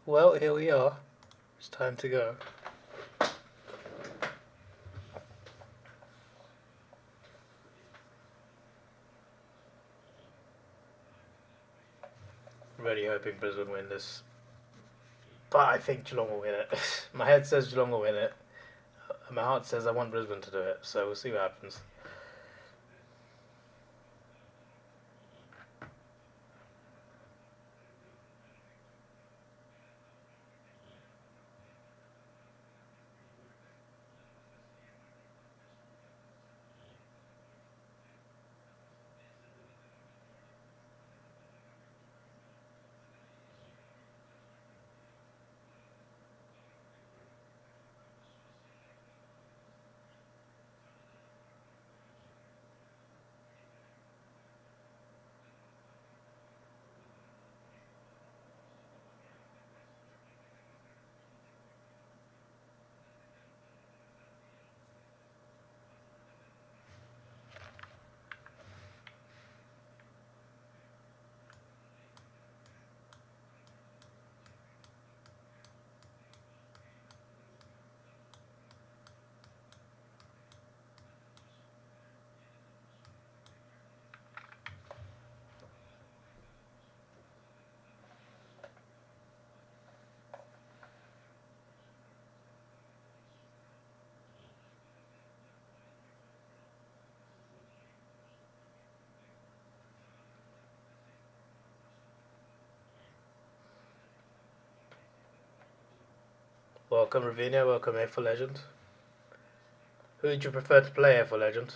Well, here we are. It's time to go. Really hoping Brisbane win this. But I think Geelong will win it. My head says Geelong will win it. And my heart says I want Brisbane to do it. So we'll see what happens. Welcome Ravinia, welcome AFL Legend. Who would you prefer to play AFL Legend?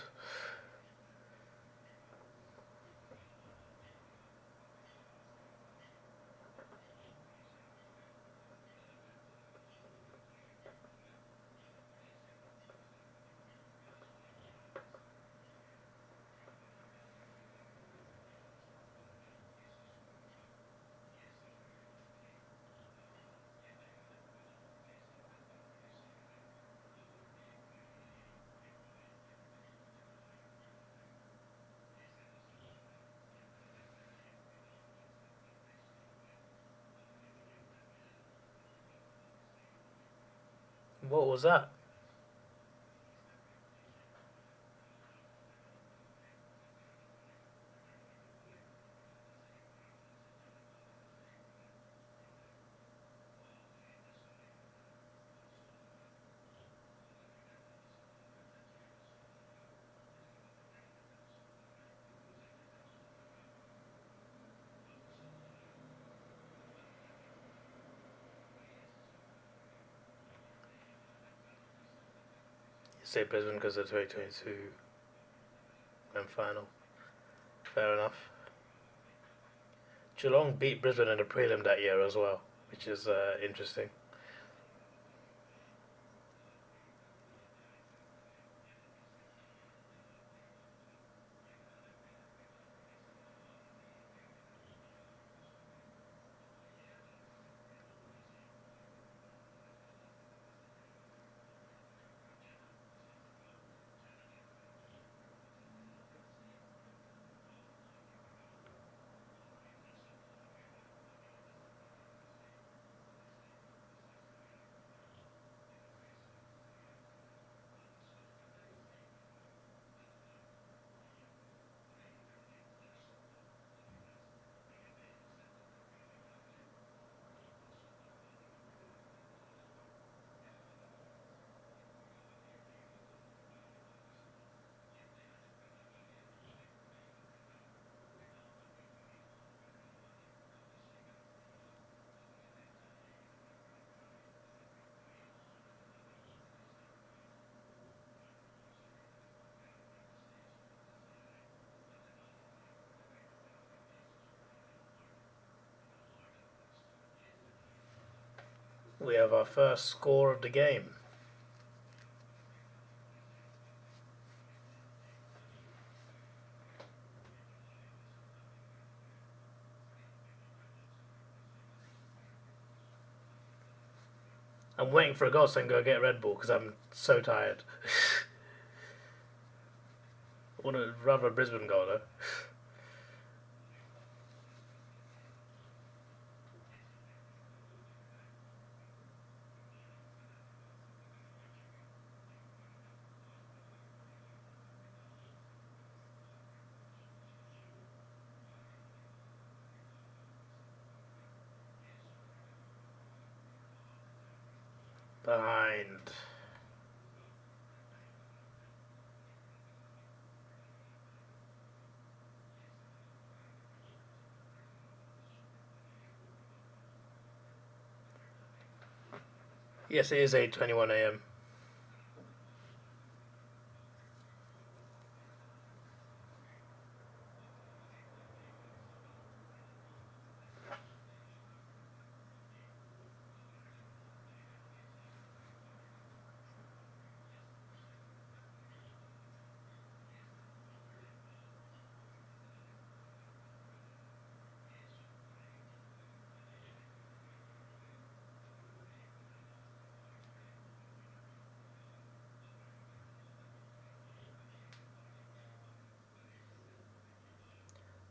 What was that? You say Brisbane because of the 2022 grand final. Fair enough. Geelong beat Brisbane in the prelim that year as well, which is interesting. We have our first score of the game. I'm waiting for a goal so I can go get Red Bull because I'm so tired. I would rather a Brisbane goal though. Behind. Yes, it is 8:21 a.m.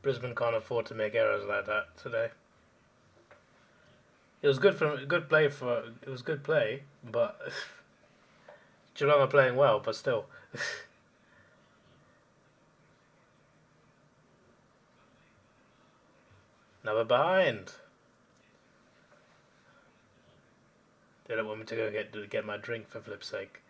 Brisbane can't afford to make errors like that today. It was good play, but Geelong are playing well, but still. Now we're behind. They don't want me to go get my drink, for flip's sake.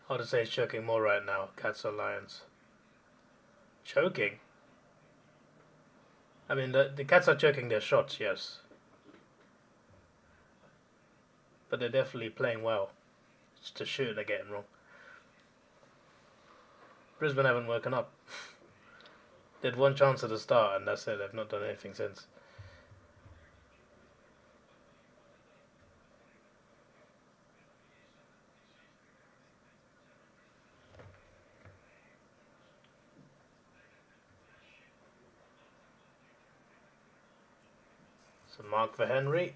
Hard to say it's choking more right now, Cats or Lions. Choking? I mean, the Cats are choking their shots, yes. But they're definitely playing well. It's just shooting they're getting wrong. Brisbane haven't woken up. They had one chance at the start, and that's it. They've not done anything since. So mark for Henry.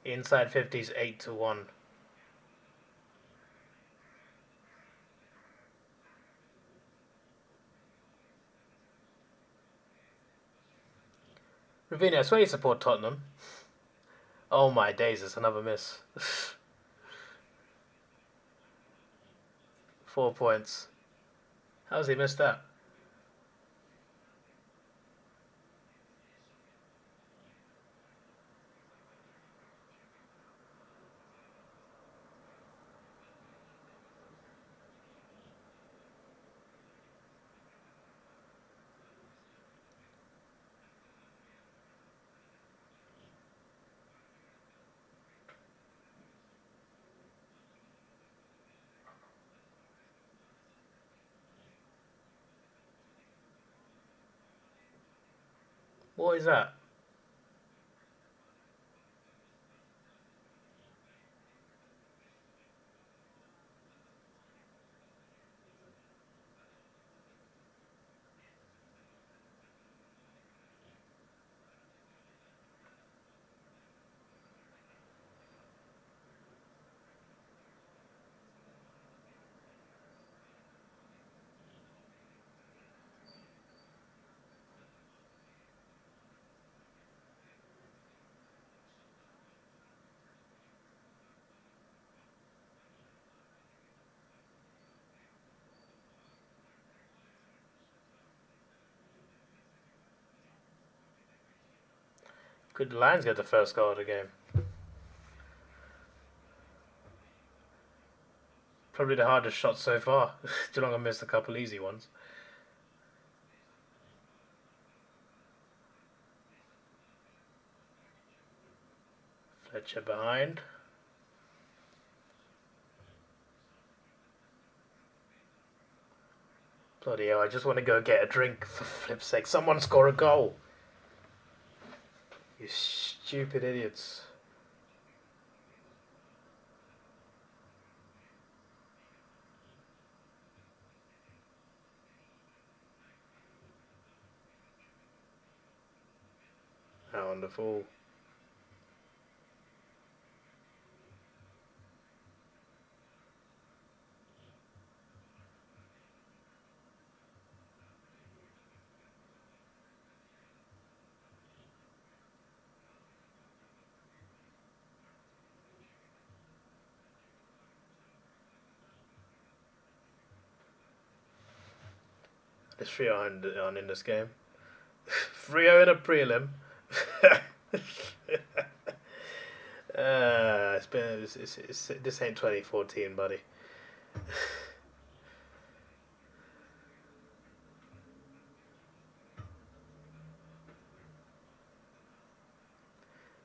Inside 50s 8-1. Ravinia, I swear you support Tottenham. Oh my days, it's another miss. 4 points. How's he missed that? What is that? Could the Lions get the first goal of the game? Probably the hardest shot so far. Geelong have missed a couple easy ones. Fletcher behind. Bloody hell, I just want to go get a drink, for flip's sake. Someone score a goal. You stupid idiots. on the full. There's 3-0 on in this game. 3-0 in a prelim. This ain't 2014, buddy.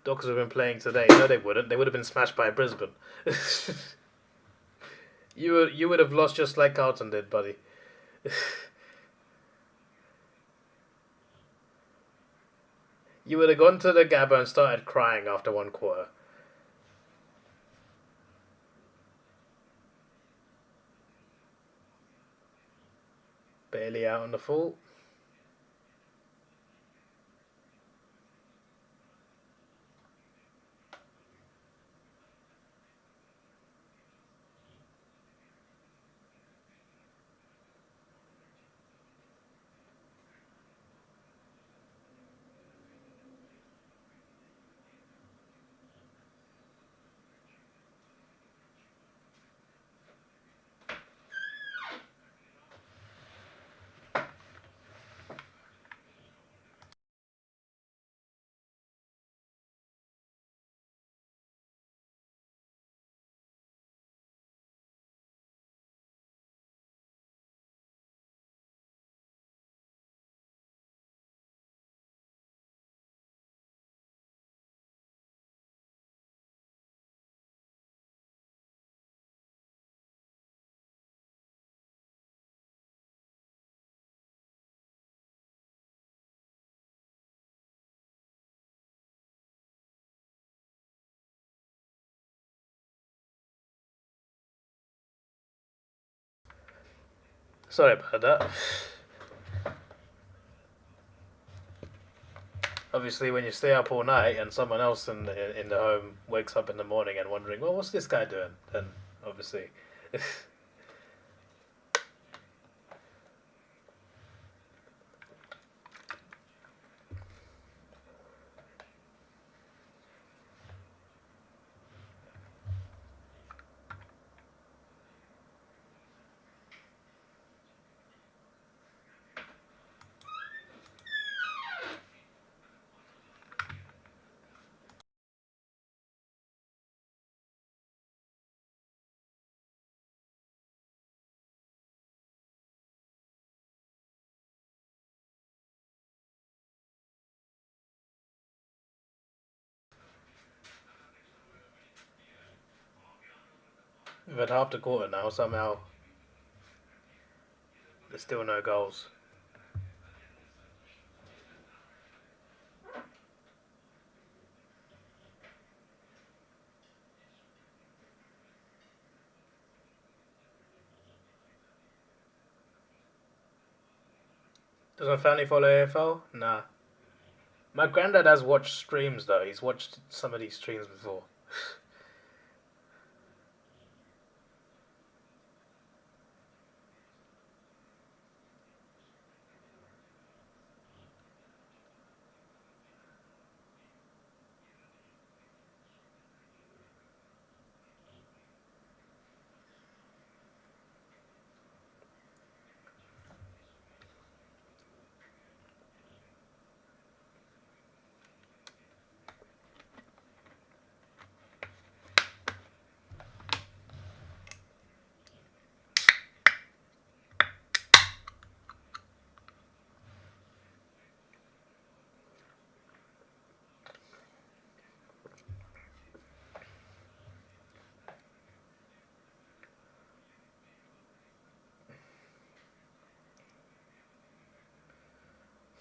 Dockers have been playing today. No, they wouldn't. They would have been smashed by Brisbane. You would have lost just like Carlton did, buddy. You would have gone to the Gabba and started crying after 1 quarter. Bailey out on the full. Sorry about that. Obviously, when you stay up all night and someone else in the home wakes up in the morning and wondering, well, what's this guy doing? Then obviously. We've had half the quarter now, somehow there's still no goals. Does my family follow AFL? Nah. My granddad has watched streams though, he's watched some of these streams before.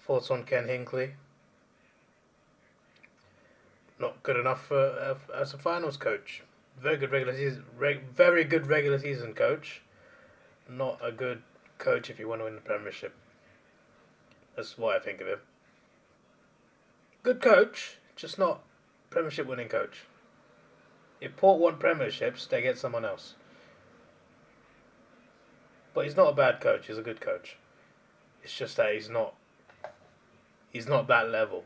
Thoughts on Ken Hinkley? Not good enough as a finals coach. Very good regular season coach. Not a good coach if you want to win the Premiership. That's what I think of him. Good coach. just not Premiership winning coach. If Port won Premierships, they get someone else. But he's not a bad coach. He's a good coach. It's just that he's not. He's not that level.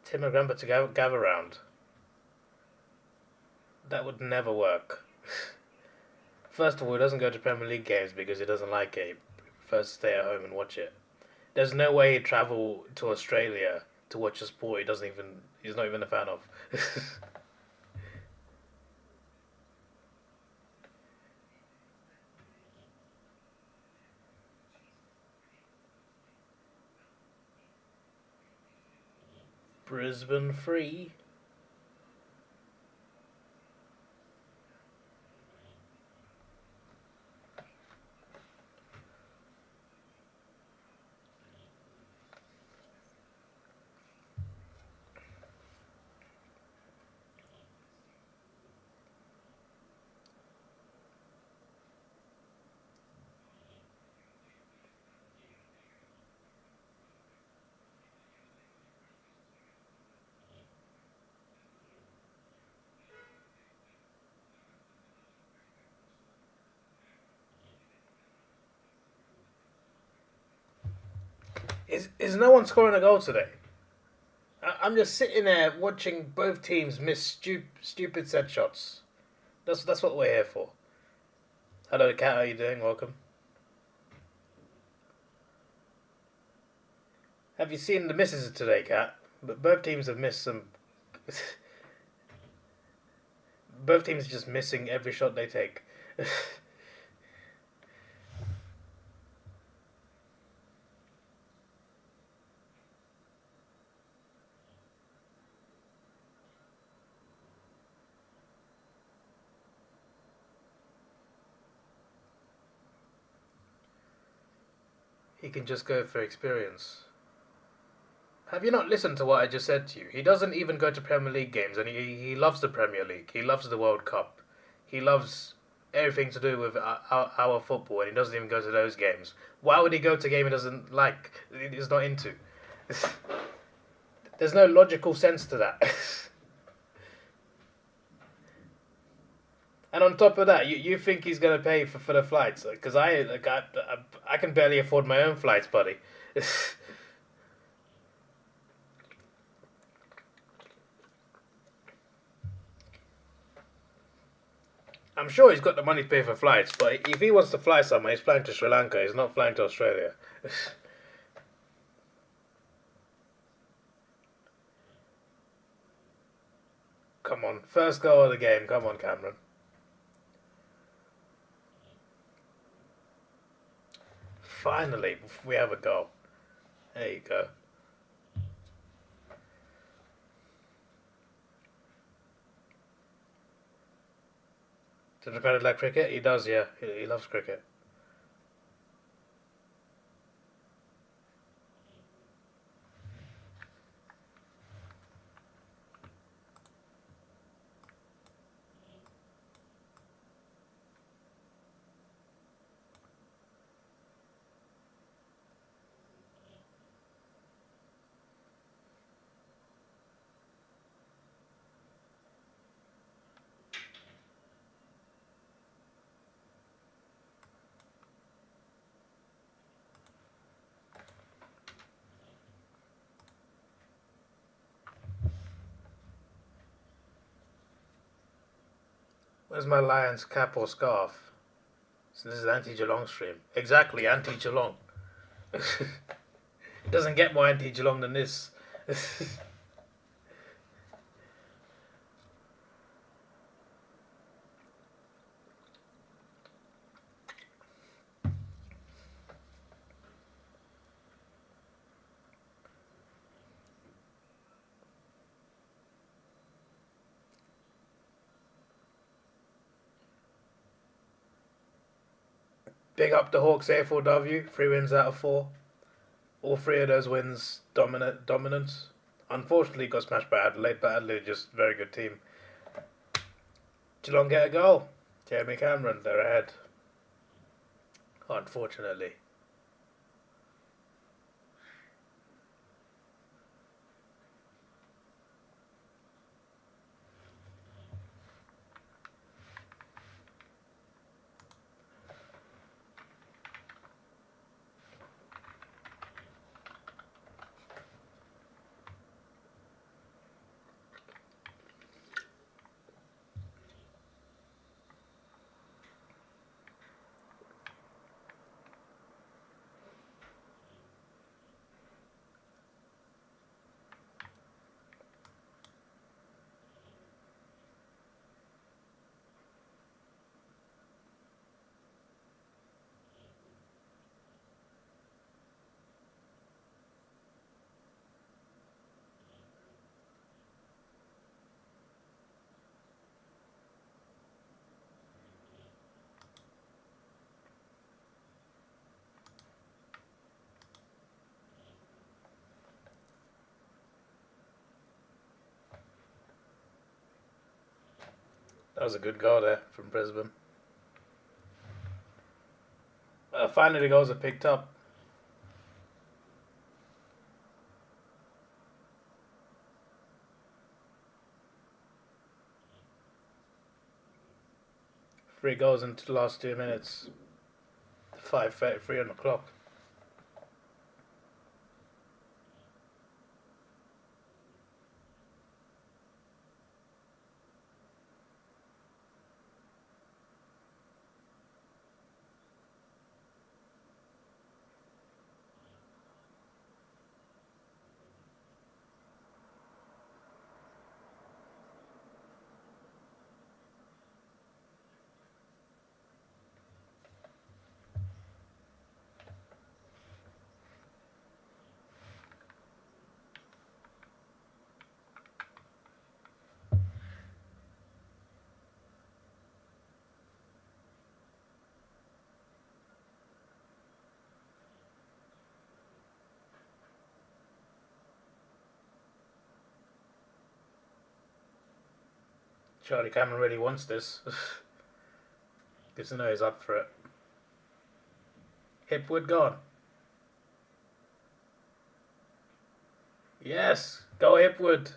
Tim and Grandpa to gather round. That would never work. First of all, he doesn't go to Premier League games because he doesn't like it. He prefers to stay at home and watch it. There's no way he'd travel to Australia to watch a sport he's not even a fan of. Brisbane free. Is no one scoring a goal today? I'm just sitting there watching both teams miss stupid set shots. That's what we're here for. Hello, Kat. How you doing? Welcome. Have you seen the misses today, Kat? But both teams have missed some. Both teams are just missing every shot they take. He can just go for experience. Have you not listened to what I just said to you? He doesn't even go to Premier League games, and he loves the Premier League. He loves the World Cup. He loves everything to do with our football, and he doesn't even go to those games. Why would he go to a game he doesn't like, he's not into? There's no logical sense to that. And on top of that, you think he's going to pay for the flights? Because I can barely afford my own flights, buddy. I'm sure he's got the money to pay for flights, but if he wants to fly somewhere, he's flying to Sri Lanka. He's not flying to Australia. Come on, first goal of the game. Come on, Cameron. Finally, we have a goal. There you go. Does Ricardo like cricket? He does, yeah. He loves cricket. Where's my Lions cap or scarf? So this is anti-Geelong stream. Exactly, anti-Geelong. It doesn't get more anti-Geelong than this. Big up the Hawks AFLW. 3 wins out of 4. All 3 of those wins dominance. Unfortunately, got smashed by Adelaide, but Adelaide just a very good team. Geelong get a goal. Jeremy Cameron, they're ahead. Unfortunately. That was a good goal there from Brisbane. Finally, the goals are picked up. Three goals into the last 2 minutes. 5:33 on the clock. Charlie Cameron really wants this. Good to know he's up for it. Hipwood gone. Yes, go Hipwood.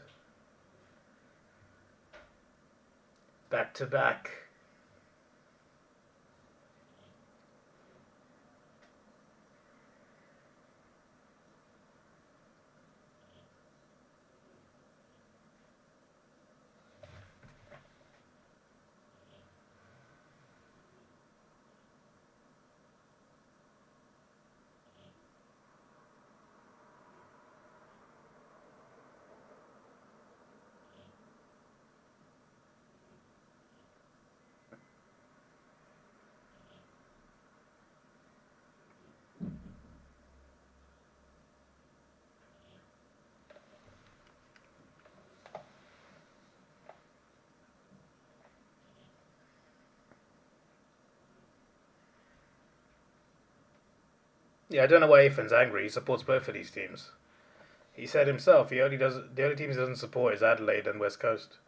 Back to back. Yeah, I don't know why Ethan's angry. He supports both of these teams. He said himself the only teams he doesn't support is Adelaide and West Coast.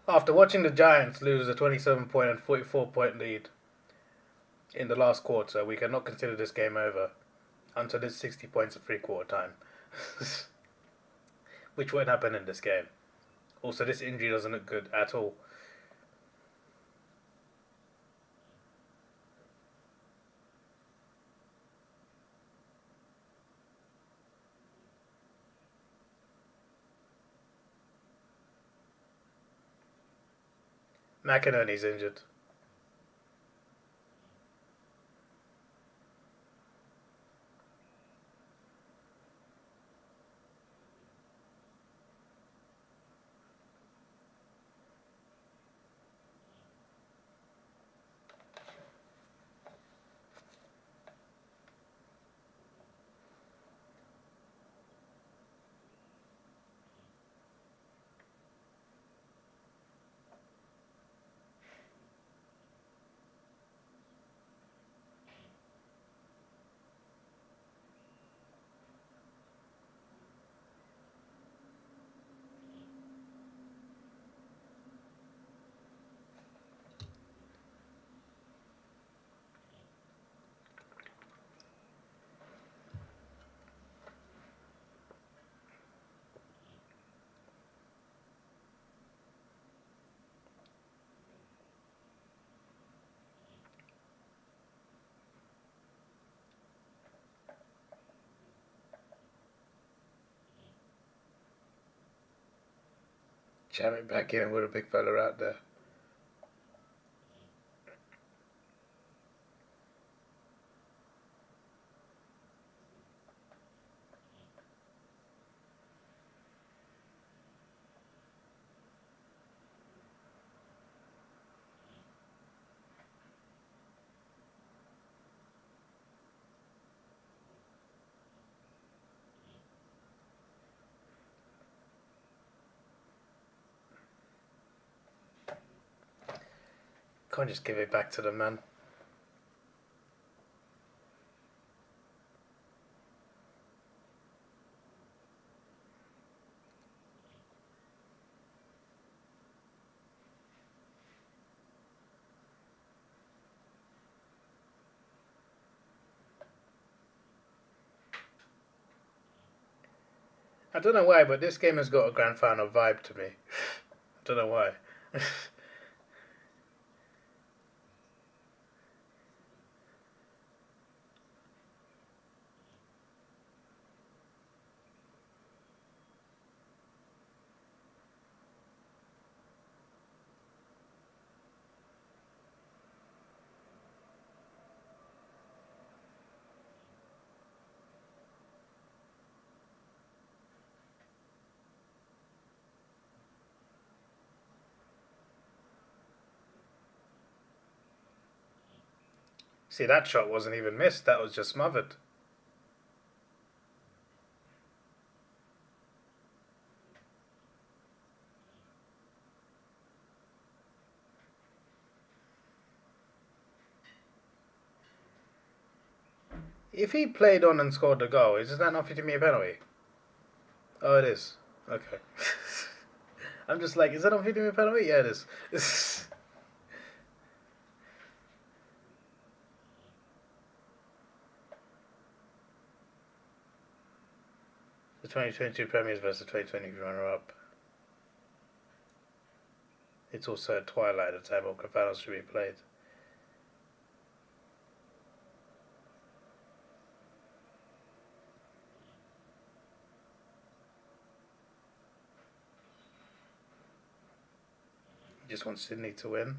After watching the Giants lose a 27-point and 44-point lead in the last quarter, we cannot consider this game over until it's 60 points at three-quarter time. Which won't happen in this game. Also, this injury doesn't look good at all. McInerney's injured. Jam it back in and we're a big fella out there. Can't just give it back to the man. I don't know why, but this game has got a grand final vibe to me. I don't know why. See, that shot wasn't even missed, that was just smothered. If he played on and scored the goal, is that not fitting me a penalty? Oh, it is. Okay. I'm just like, is that not fitting me a penalty? Yeah, it is. The 2022 Premiers versus the 2020 runner-up. It's also at twilight at the time all finals should be played. He just wants Sydney to win.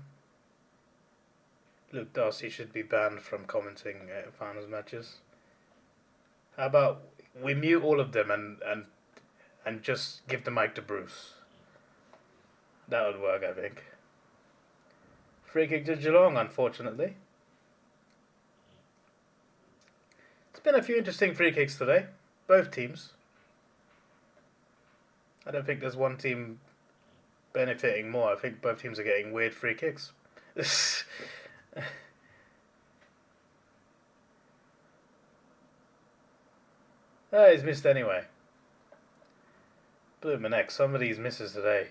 Luke Darcy should be banned from commenting finals matches. How about we mute all of them and just give the mic to Bruce? That would work, I think. Free kick to Geelong, unfortunately. It's been a few interesting free kicks today. Both teams. I don't think there's one team benefiting more. I think both teams are getting weird free kicks. Oh, he's missed anyway. Blew my neck. Some of these misses today.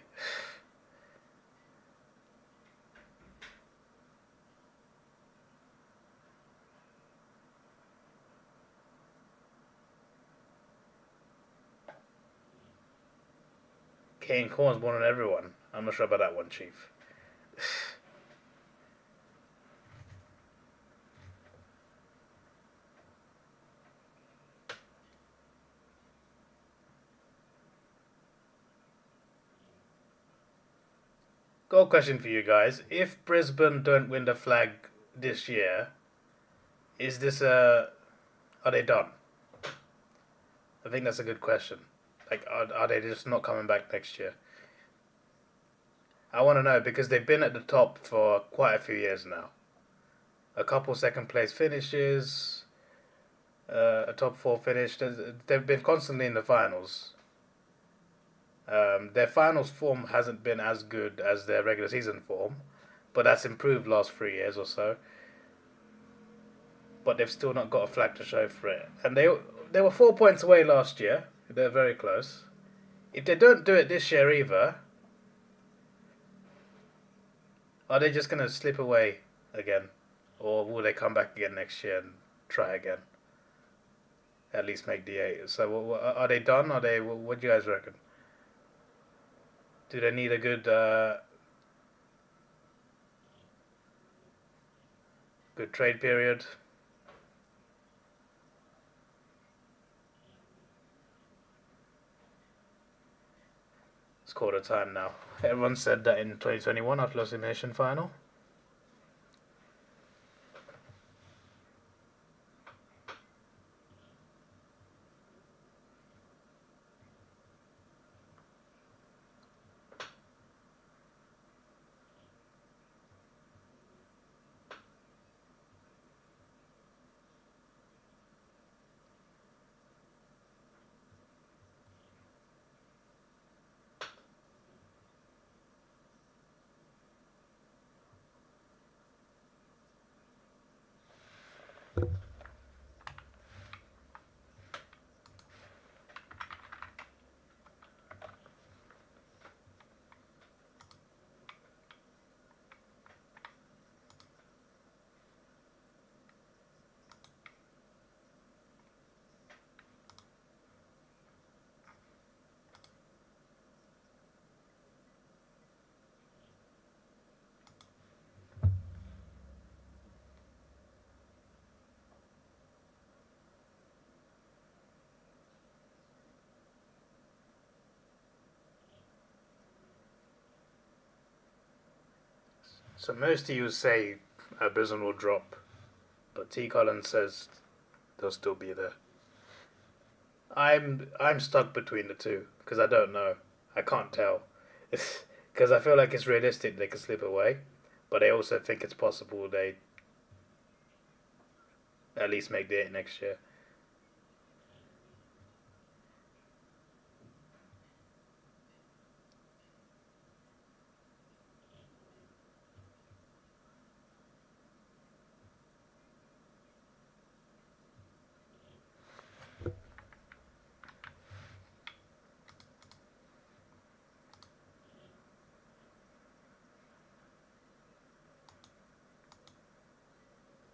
Kane Corn's one on everyone. I'm not sure about that one, Chief. Got a question for you guys. If Brisbane don't win the flag this year, is this are they done? I think that's a good question. Like, are they just not coming back next year? I want to know because they've been at the top for quite a few years now. A couple second place finishes, a top 4 finish. They've been constantly in the finals. Their finals form hasn't been as good as their regular season form, but that's improved last 3 years or so. But they've still not got a flag to show for it. And they were 4 points away last year. They're very close. If they don't do it this year either, are they just going to slip away again? Or will they come back again next year and try again? At least make the 8. So are they done? Are they? What do you guys reckon? Do they need a good good trade period? It's quarter time now. Everyone said that in 2021 after the elimination final. So most of you say Brisbane will drop, but T. Collins says they'll still be there. I'm stuck between the two because I don't know. I can't tell. Because I feel like it's realistic they could slip away, but I also think it's possible they at least make the 8 next year.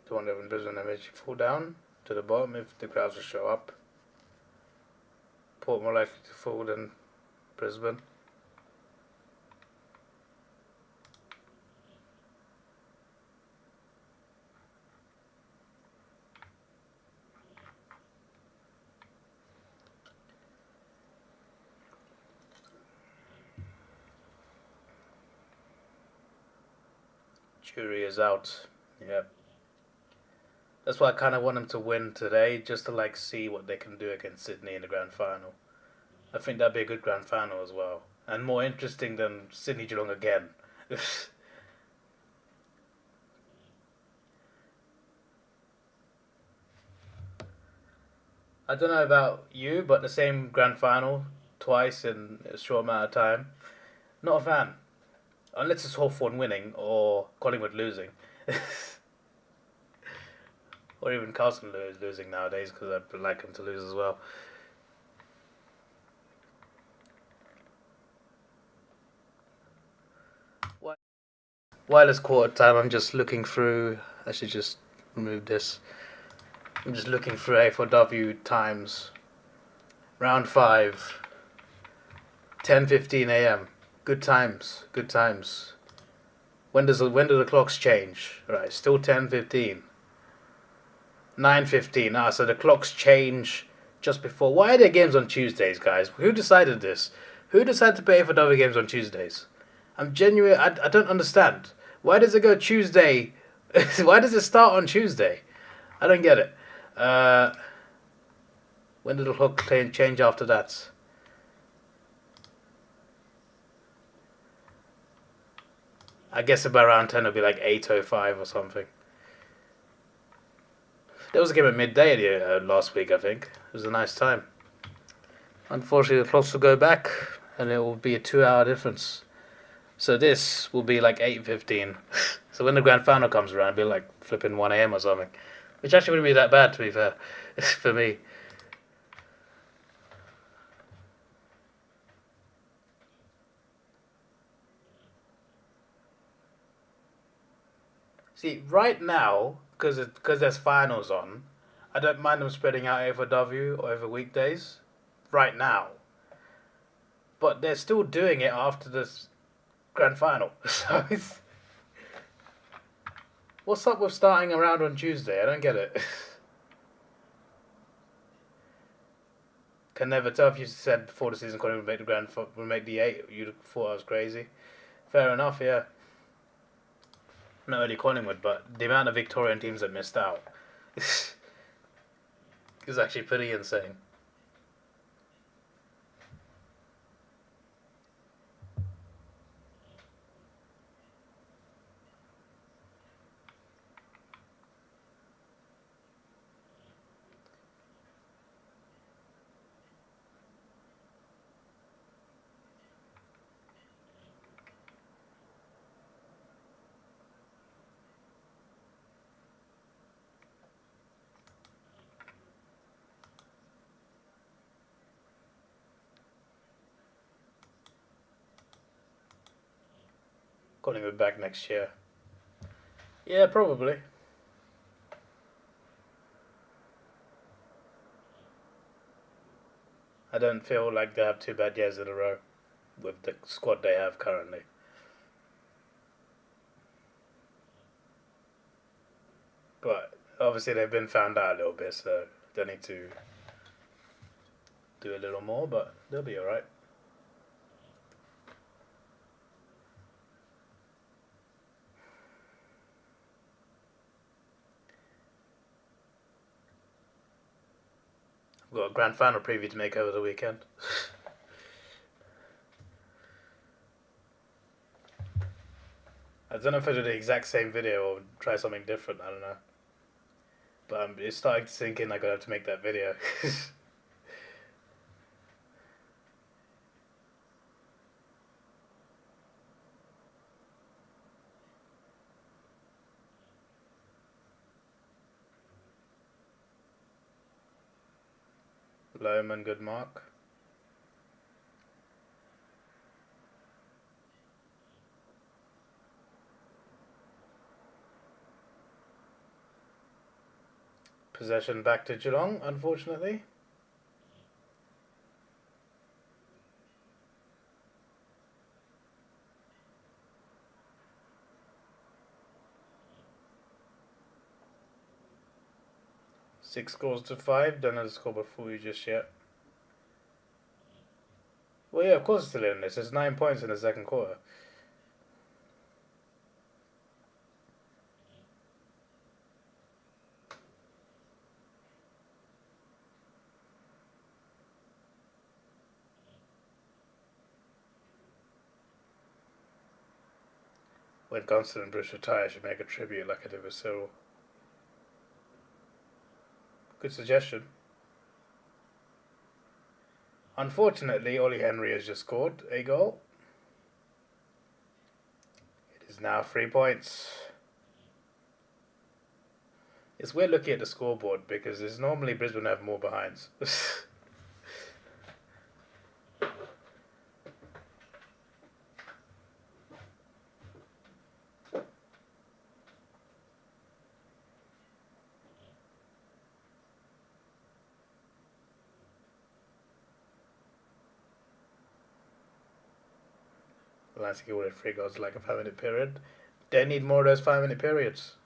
The one that Brisbane eventually fall down to the bottom if the crowds will show up. Port more likely to fall than Brisbane. Jury is out. Yep. That's why I kind of want them to win today, just to like see what they can do against Sydney in the grand final. I think that'd be a good grand final as well, and more interesting than Sydney Geelong again. I don't know about you, but the same grand final twice in a short amount of time. Not a fan, unless it's Hawthorn winning or Collingwood losing. Or even Carlton losing nowadays because I'd like them to lose as well. While it's quarter time, I'm just looking through. I should just remove this. I'm just looking through A4W times. Round 5, 10:15 a.m. Good times. Good times. When do the clocks change? Right, still 10:15. 9:15. So the clocks change just before. Why are there games on Tuesdays, guys? Who decided this? Who decided to pay for double games on Tuesdays? I'm genuine. I don't understand. Why does it go Tuesday? Why does it start on Tuesday? I don't get it. When did the clock change after that? I guess about around 10 it'll be like 8:05 or something. There was a game at midday last week, I think. It was a nice time. Unfortunately, the clocks will go back, and it will be a 2-hour difference. So this will be like 8:15. So when the grand final comes around, it'll be like flipping 1 a.m. or something. Which actually wouldn't be that bad, to be fair, for me. See, right now, because there's finals on, I don't mind them spreading out over W or over weekdays. Right now. But they're still doing it after this grand final. So it's... What's up with starting around on Tuesday? I don't get it. Can never tell. If you said before the season Collingwood would make the would make the 8, you'd have thought I was crazy. Fair enough, yeah. Not only Collingwood, but the amount of Victorian teams that missed out is actually pretty insane. Collingwood back next year. Yeah, probably. I don't feel like they have 2 bad years in a row with the squad they have currently. But obviously they've been found out a little bit, so they need to do a little more, but they'll be alright. We've got a grand final preview to make over the weekend. I don't know if I do the exact same video or try something different, I don't know. But it's starting to sink in, I'm going to have to make that video. Loman, good mark. Possession back to Geelong, unfortunately. Six scores to 5. Don't have the score before you just yet. Well, yeah, of course it's still in this. There's 9 points in the second quarter. When Constant and Bruce retire, I should make a tribute like I did with Cyril. Good suggestion. Unfortunately, Ollie Henry has just scored a goal. It is now 3 points. It's weird looking at the scoreboard because there's normally Brisbane have more behinds. Lansky ordered 3 goals like a 5-minute period. They need more of those 5-minute periods.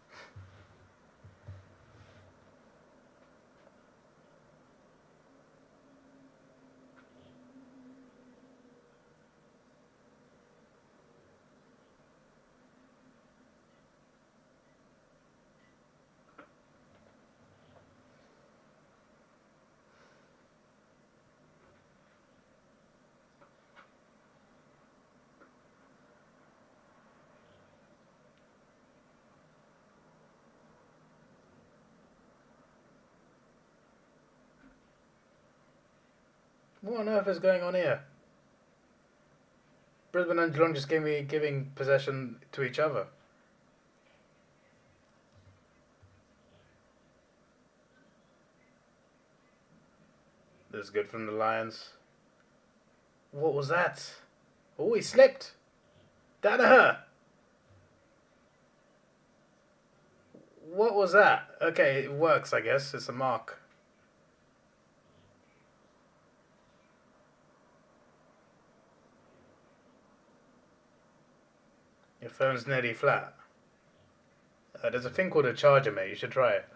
What on earth is going on here? Brisbane and Geelong just giving possession to each other. This is good from the Lions. What was that? Oh, he slipped. Danaher. What was that? Okay, it works, I guess. It's a mark. Your phone's nearly flat. There's a thing called a charger, mate. You should try it.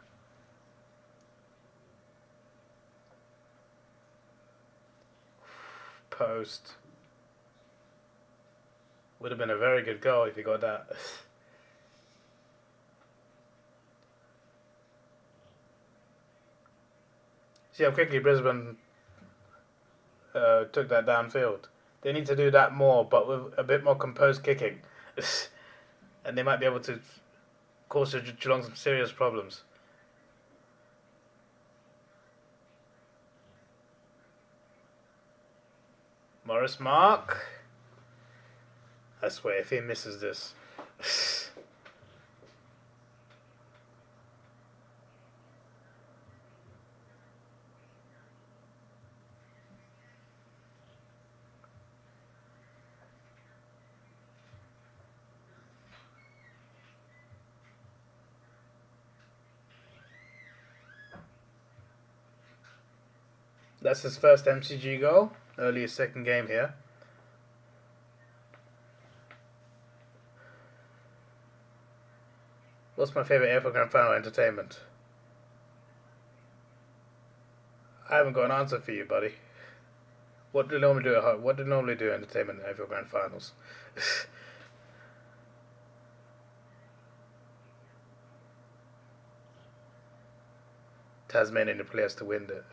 Post. Would have been a very good goal if he got that. See how quickly Brisbane took that downfield. They need to do that more, but with a bit more composed kicking. And they might be able to cause Geelong some serious problems. Morris Mark. I swear, if he misses this. That's his first MCG goal. Early his second game here. What's my favourite AFL Grand Final entertainment? I haven't got an answer for you, buddy. What do you normally do at home? What do you normally do entertainment in AFL Grand Finals? Tasmanian the players to win it.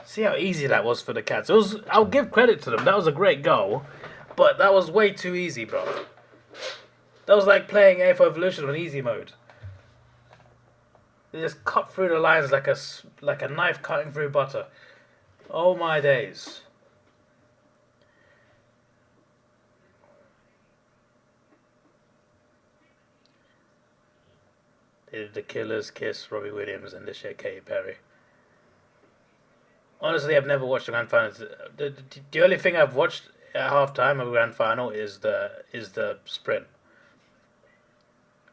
See how easy that was for the Cats. I'll give credit to them. That was a great goal, but that was way too easy, bro. That was like playing AFL Evolution on easy mode. They just cut through the lines like a knife cutting through butter. Oh my days. They did the Killers kiss Robbie Williams and this shit Katy Perry. Honestly, I've never watched a grand final. The only thing I've watched at halftime of a grand final is the sprint.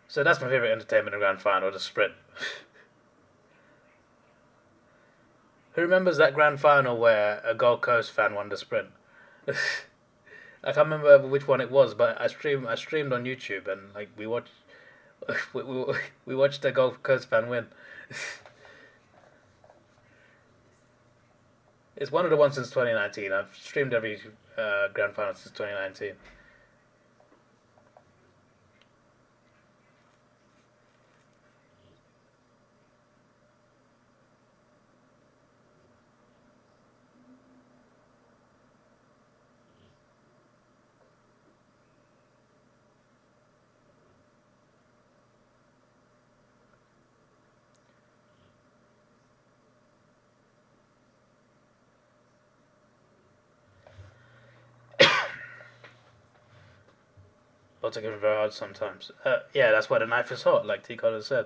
So that's my favorite entertainment in a grand final, the sprint. Who remembers that grand final where a Gold Coast fan won the sprint? I can't remember which one it was, but I streamed on YouTube and like we watched we watched the Gold Coast fan win. It's one of the ones since 2019. I've streamed every grand final since 2019. I'll take it very hard sometimes. Yeah, that's why the knife is hot, like T. Collins said.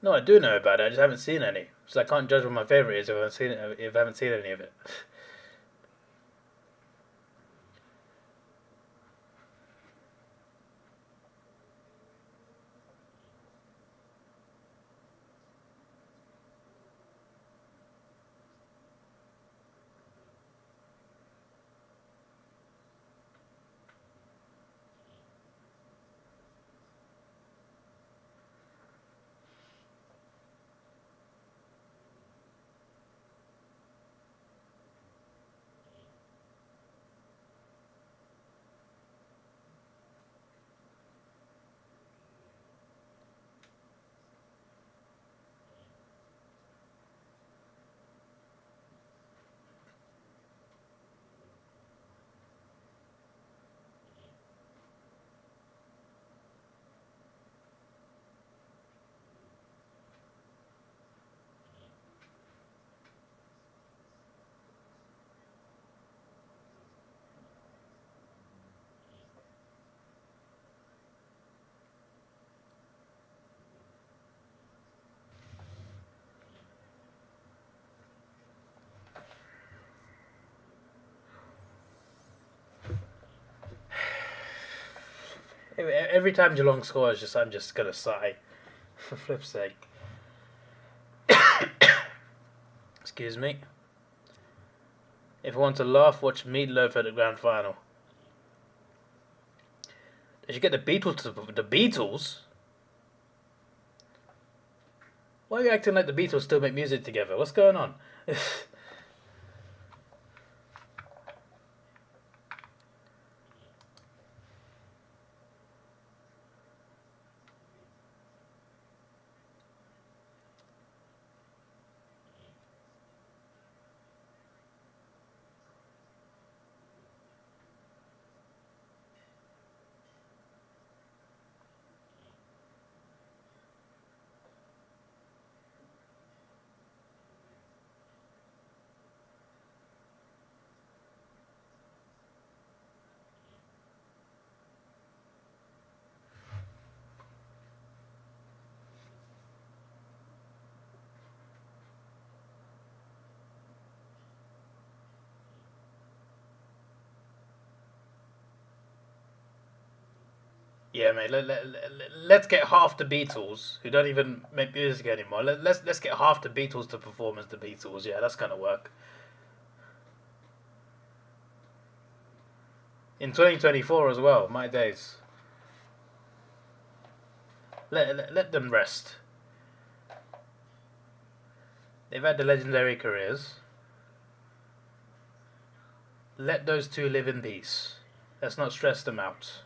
No, I do know about it. I just haven't seen any, so I can't judge what my favorite is if I haven't seen any of it. Every time Geelong scores, I'm just gonna sigh. For flip's sake. Excuse me. If you want to laugh, watch Meatloaf at the grand final. Did you get the Beatles? The Beatles? Why are you acting like the Beatles still make music together? What's going on? Yeah, mate. Let's get half the Beatles, who don't even make music anymore. Let's get half the Beatles to perform as the Beatles. Yeah, that's gonna work. In 2024 as well. My days. Let them rest. They've had the legendary careers. Let those two live in peace. Let's not stress them out.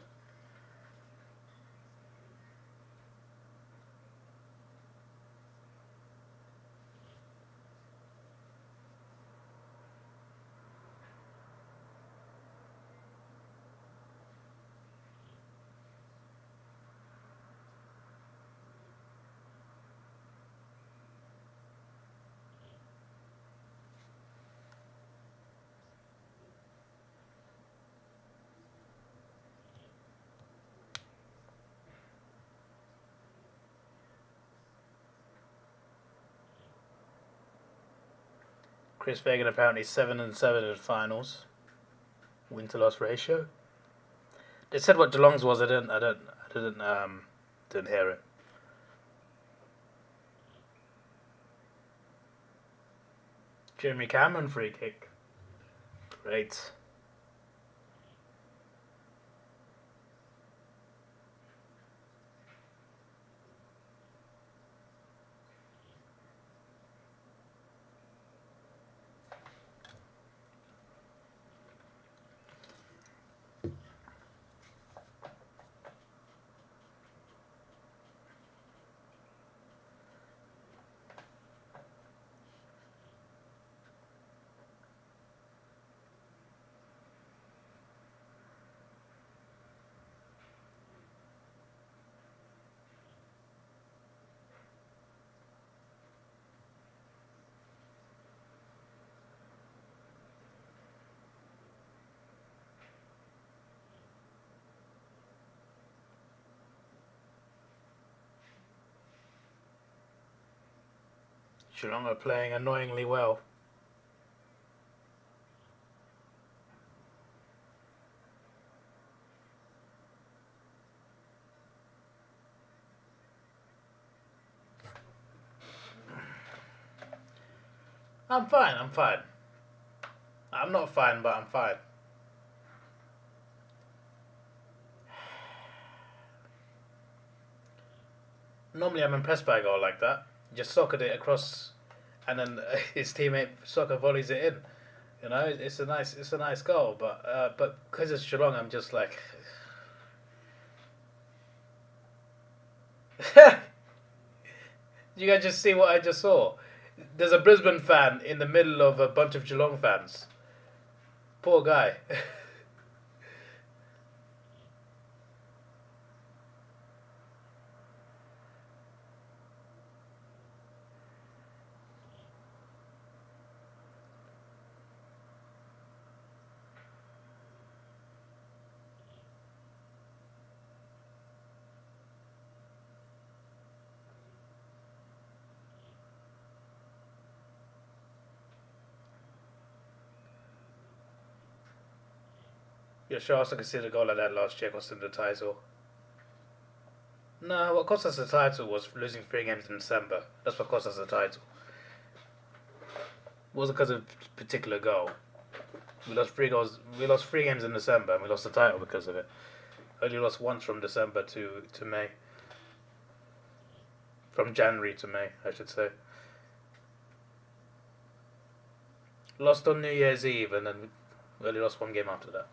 Chris Fagan apparently 7-7 in the finals. Win to loss ratio. They said what Geelong's was. Didn't hear it. Jeremy Cameron free kick. Great. Geelong are playing annoyingly well. I'm fine. I'm not fine, but I'm fine. Normally, I'm impressed by a goal like that. Just socketed it across, and then his teammate soccer volleys it in. You know, it's a nice goal. But because it's Geelong, I'm just like, you guys just see what I just saw. There's a Brisbane fan in the middle of a bunch of Geelong fans. Poor guy. You should also consider a goal like that last year costing the title. No, what cost us the title was losing 3 games in December. That's what cost us the title. It wasn't because of a particular goal. We lost 3 goals. We lost 3 games in December, and we lost the title because of it. Only lost once from December to May. From January to May, I should say. Lost on New Year's Eve, and then we only lost 1 game after that.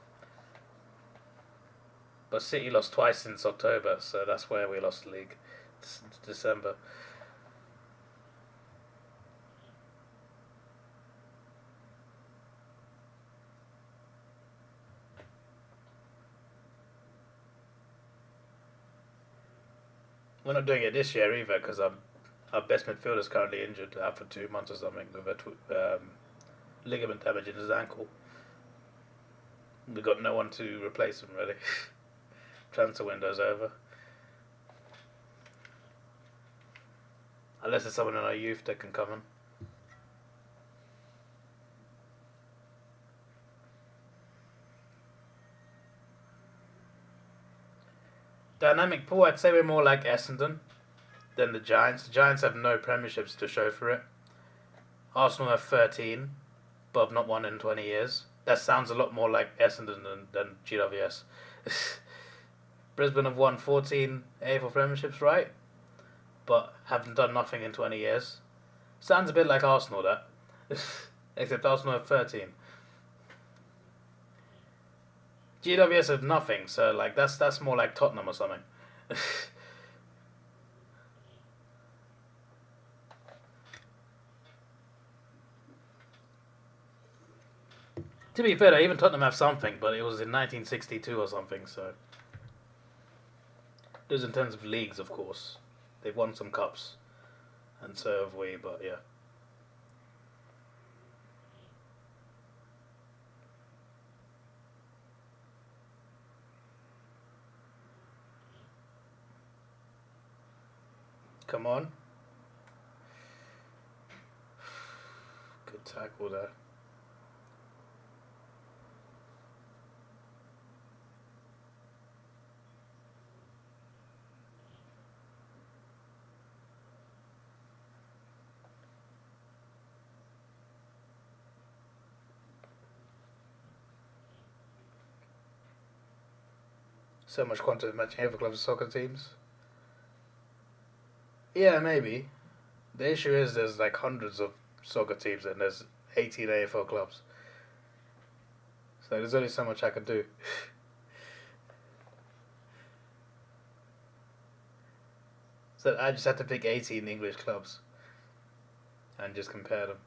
But City lost twice since October, so that's where we lost the league. December. We're not doing it this year either because our best midfielder is currently injured, out for 2 months or something with a ligament damage in his ankle. We've got no one to replace him really. Transfer window's over. Unless there's someone in our youth that can come in. Dynamic pool, I'd say we're more like Essendon than the Giants. The Giants have no premierships to show for it. Arsenal have 13, but have not won in 20 years. That sounds a lot more like Essendon than GWS. Brisbane have won 14 AFL premierships, right? But haven't done nothing in 20 years. Sounds a bit like Arsenal, that. Except Arsenal have 13. GWS have nothing, so like that's more like Tottenham or something. To be fair, even Tottenham have something, but it was in 1962 or something, so. Those in terms of leagues, of course. They've won some cups, and so have we, but yeah. Come on. Good tackle there. So much content matching AFL clubs and soccer teams. Yeah, maybe. The issue is there's like hundreds of soccer teams and there's 18 AFL clubs. So there's only so much I can do. So I just had to pick 18 English clubs and just compare them.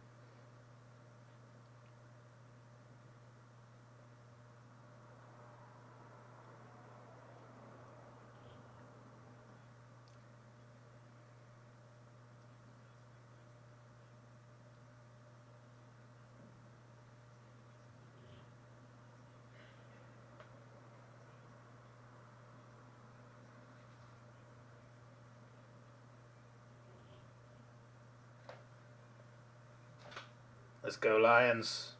Let's go Lions.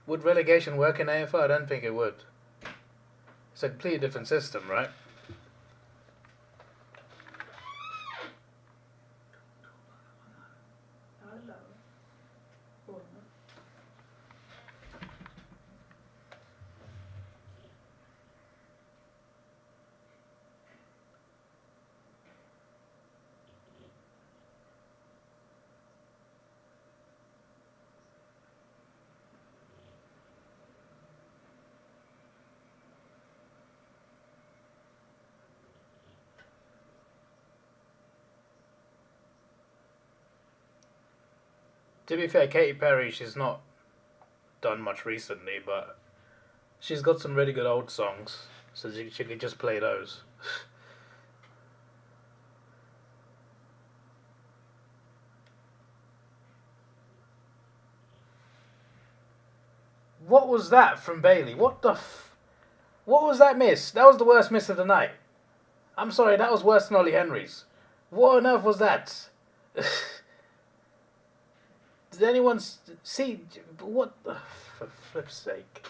Would relegation work in AFL? I don't think it would. It's a completely different system, right? To be fair, Katy Perry, she's not done much recently, but she's got some really good old songs, so she could just play those. What was that from Bailey? What was that miss? That was the worst miss of the night. I'm sorry, that was worse than Ollie Henry's. What on earth was that? Did anyone see what? For flip's sake,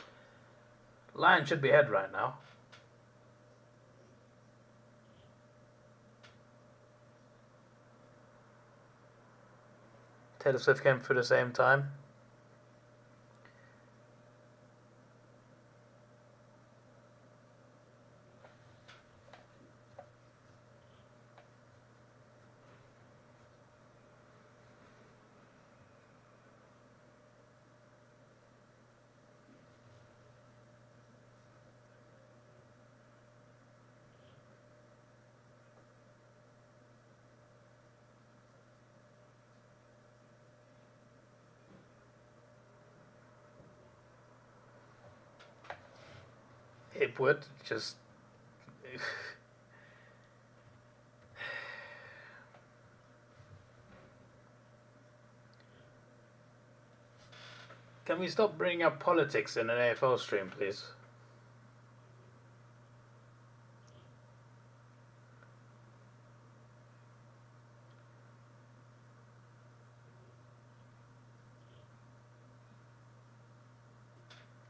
Lion should be ahead right now. Taylor Swift came through the same time. It would just. Can we stop bringing up politics in an AFL stream, please?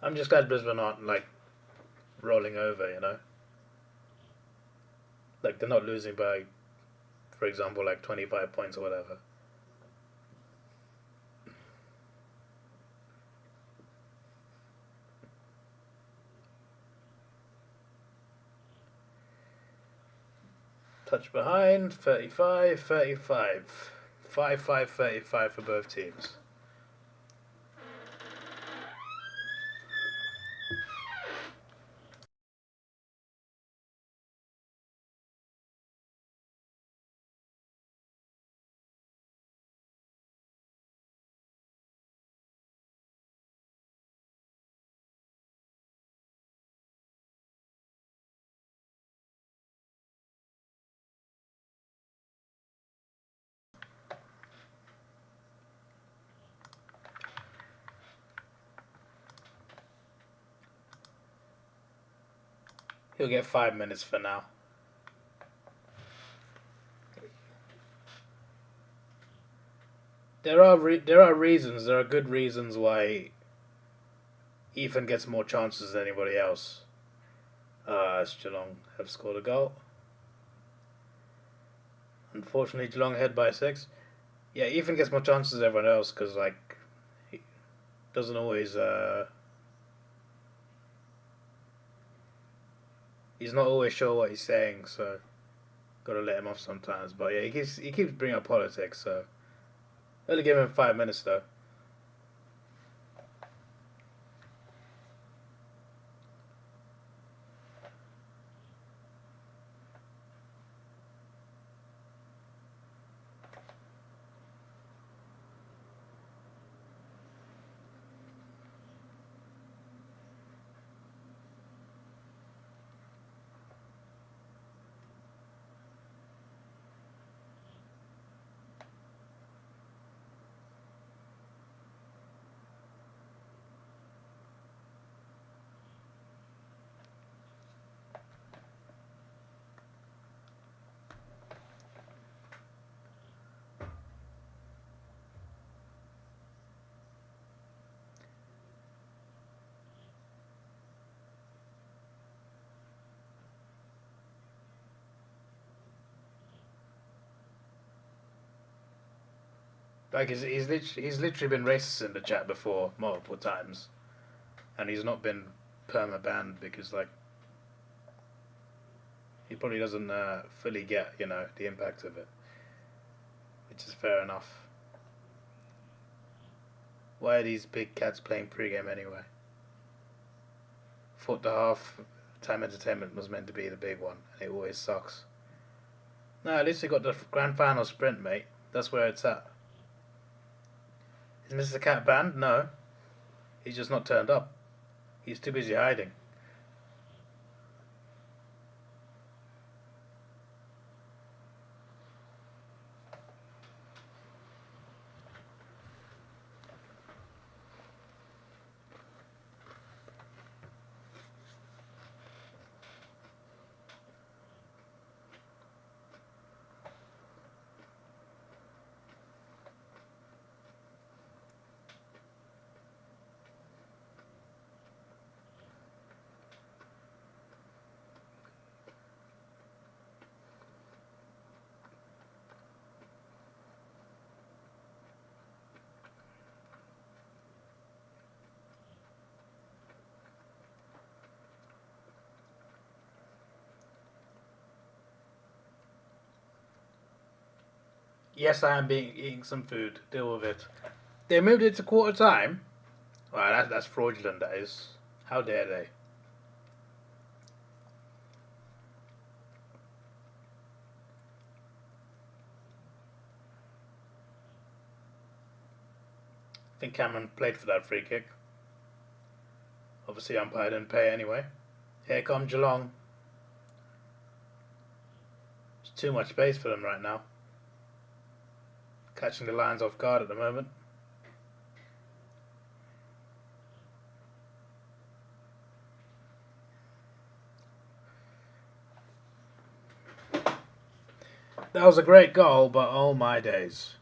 I'm just glad Brisbane aren't like rolling over, you know? Like they're not losing by, for example, like 25 points or whatever. Touch behind, 35, 35. 5-5, 35 for both teams. He'll get 5 minutes for now. There are reasons. There are good reasons why Ethan gets more chances than anybody else. As Geelong have scored a goal. Unfortunately, Geelong ahead by 6. Yeah, Ethan gets more chances than everyone else because like he doesn't always. He's not always sure what he's saying, so gotta let him off sometimes. But yeah, he keeps bringing up politics, so only give him 5 minutes though. Like he's literally been racist in the chat before multiple times, and he's not been perma banned because like he probably doesn't fully get the impact of it, which is fair enough. Why are these big cats playing pre-game anyway? Thought the half time entertainment was meant to be the big one, and it always sucks. No, at least we got the grand final sprint, mate. That's where it's at. Is Mr. Cat banned? No. He's just not turned up. He's too busy hiding. Yes, I am eating some food. Deal with it. They moved it to quarter time. Wow, that's fraudulent. That is. How dare they? I think Cameron played for that free kick. Obviously, umpire didn't pay anyway. Here comes Geelong. There's too much space for them right now. Catching the Lions off guard at the moment. That was a great goal, but oh my days.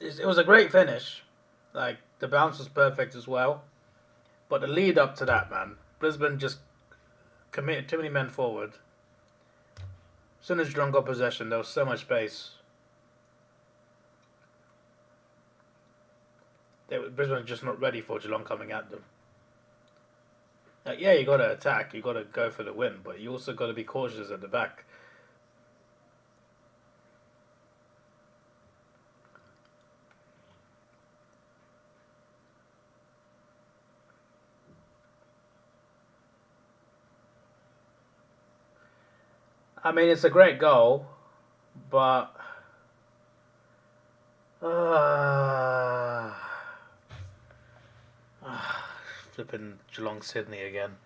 It was a great finish. Like, the bounce was perfect as well. But the lead up to that, man, Brisbane just committed too many men forward. As soon as Geelong got possession, there was so much space. Brisbane just not ready for Geelong coming at them. Like, yeah, you got to attack, you got to go for the win, but you also got to be cautious at the back. I mean, it's a great goal, but flipping Geelong Sydney again.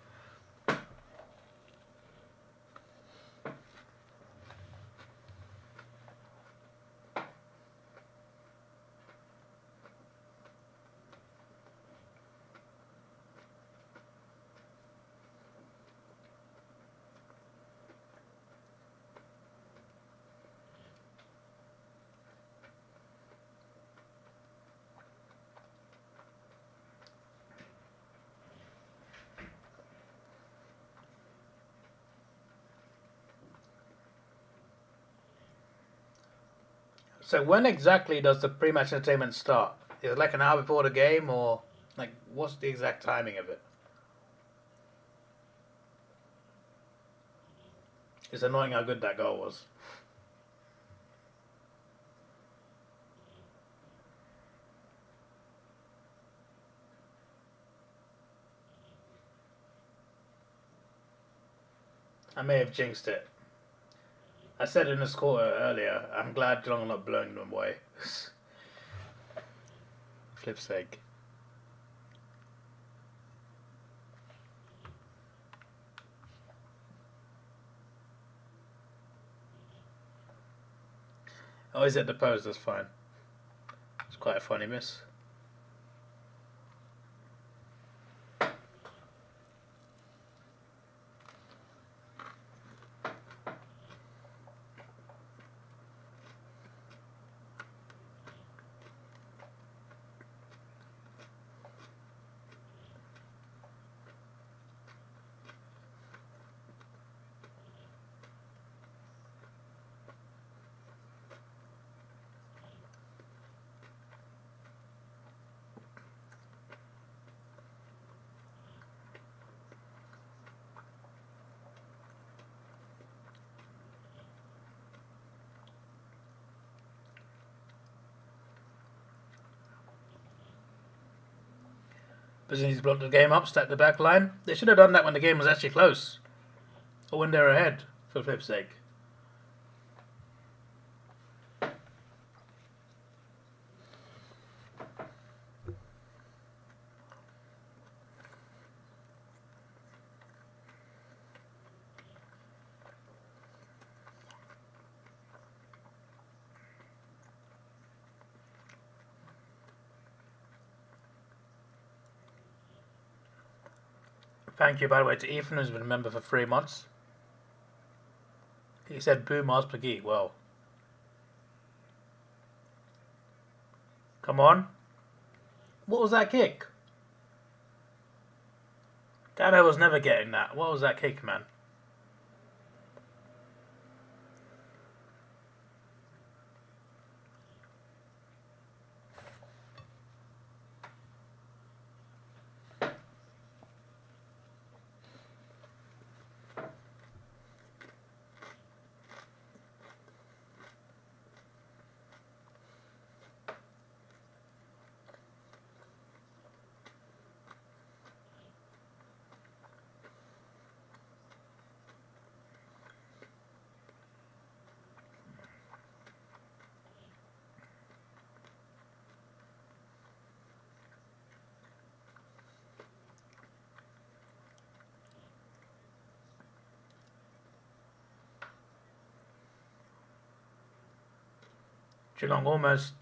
So when exactly does the pre-match entertainment start? Is it like an hour before the game, or like what's the exact timing of it? It's annoying how good that goal was. I may have jinxed it. I said in this quarter earlier, I'm glad Geelong are not blowing them away. Flip's sake. Oh, he's at the post, that's fine. It's quite a funny miss. Business blocked the game up, stacked the back line. They should have done that when the game was actually close. Or when they're ahead, for flip's sake. Thank you, by the way, to Ethan, who's been a member for 3 months. He said Boo Mars McGee. Well, come on. What was that kick? Dado was never getting that. What was that kick, man? Geelong almost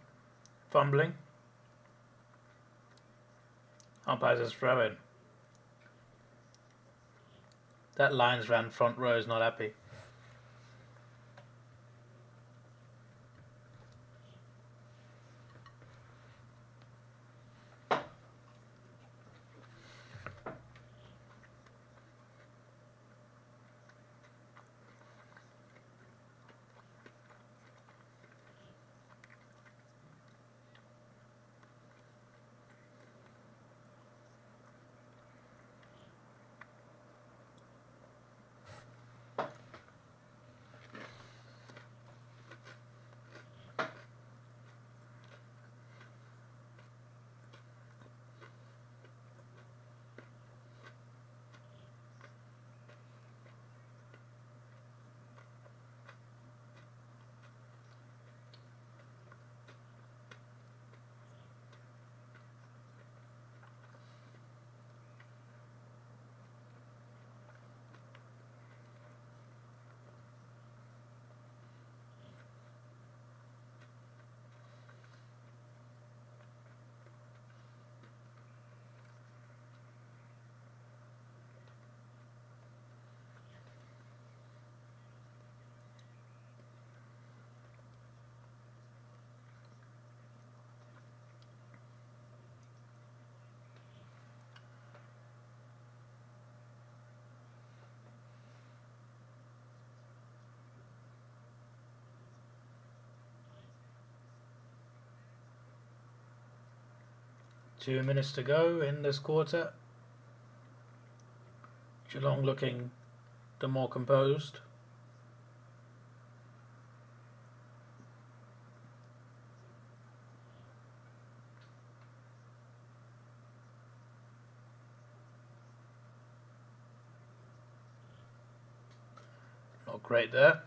fumbling. Umpires is throwing. That line's round front row is not happy. Two minutes to go in this quarter. Geelong looking the more composed. Not great there.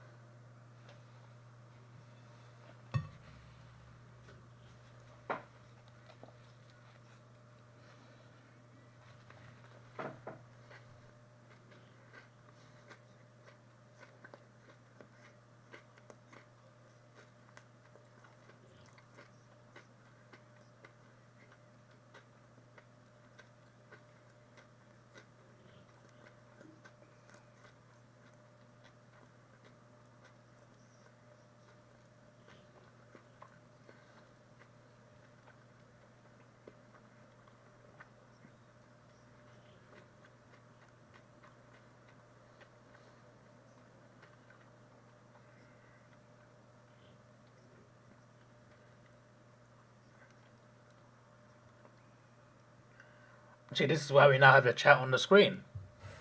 See, this is why we now have a chat on the screen.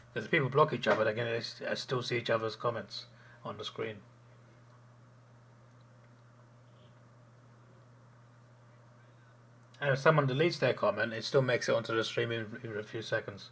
Because if people block each other, they can still see each other's comments on the screen. And if someone deletes their comment, it still makes it onto the stream in a few seconds.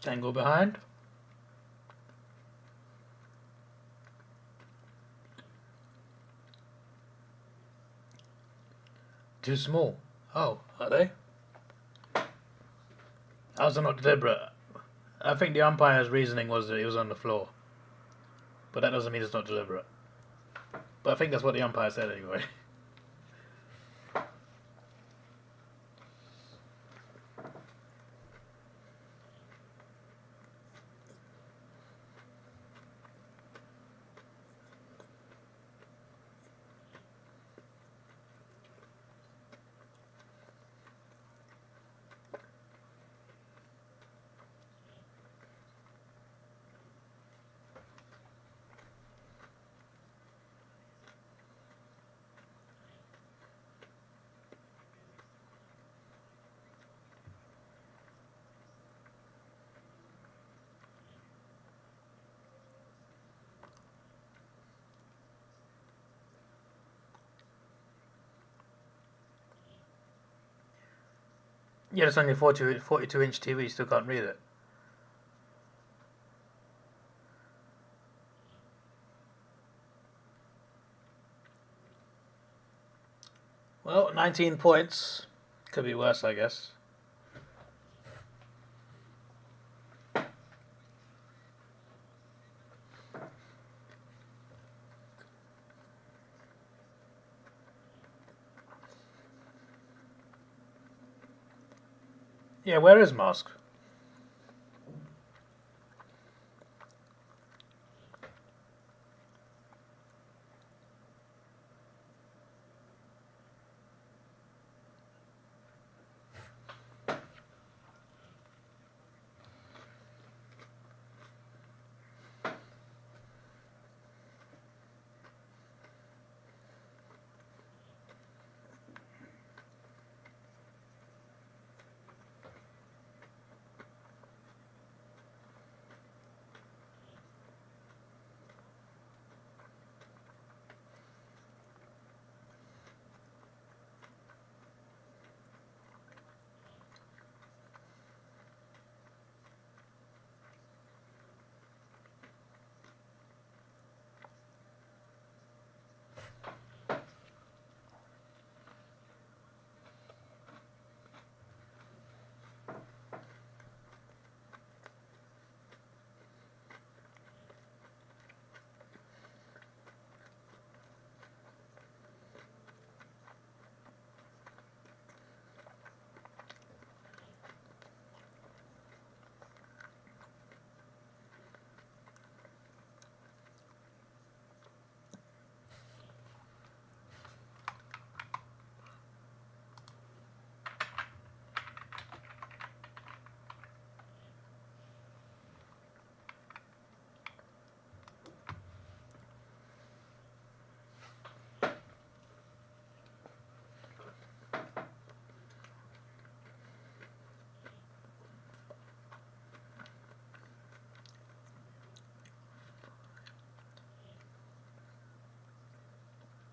Tangle behind. Too small. Oh, are they? How's that not deliberate? I think the umpire's reasoning was that it was on the floor. But that doesn't mean it's not deliberate. But I think that's what the umpire said anyway. Yeah, it's only a 42-inch TV, you still can't read it. Well, 19 points. Could be worse, I guess. Yeah, where is Mask?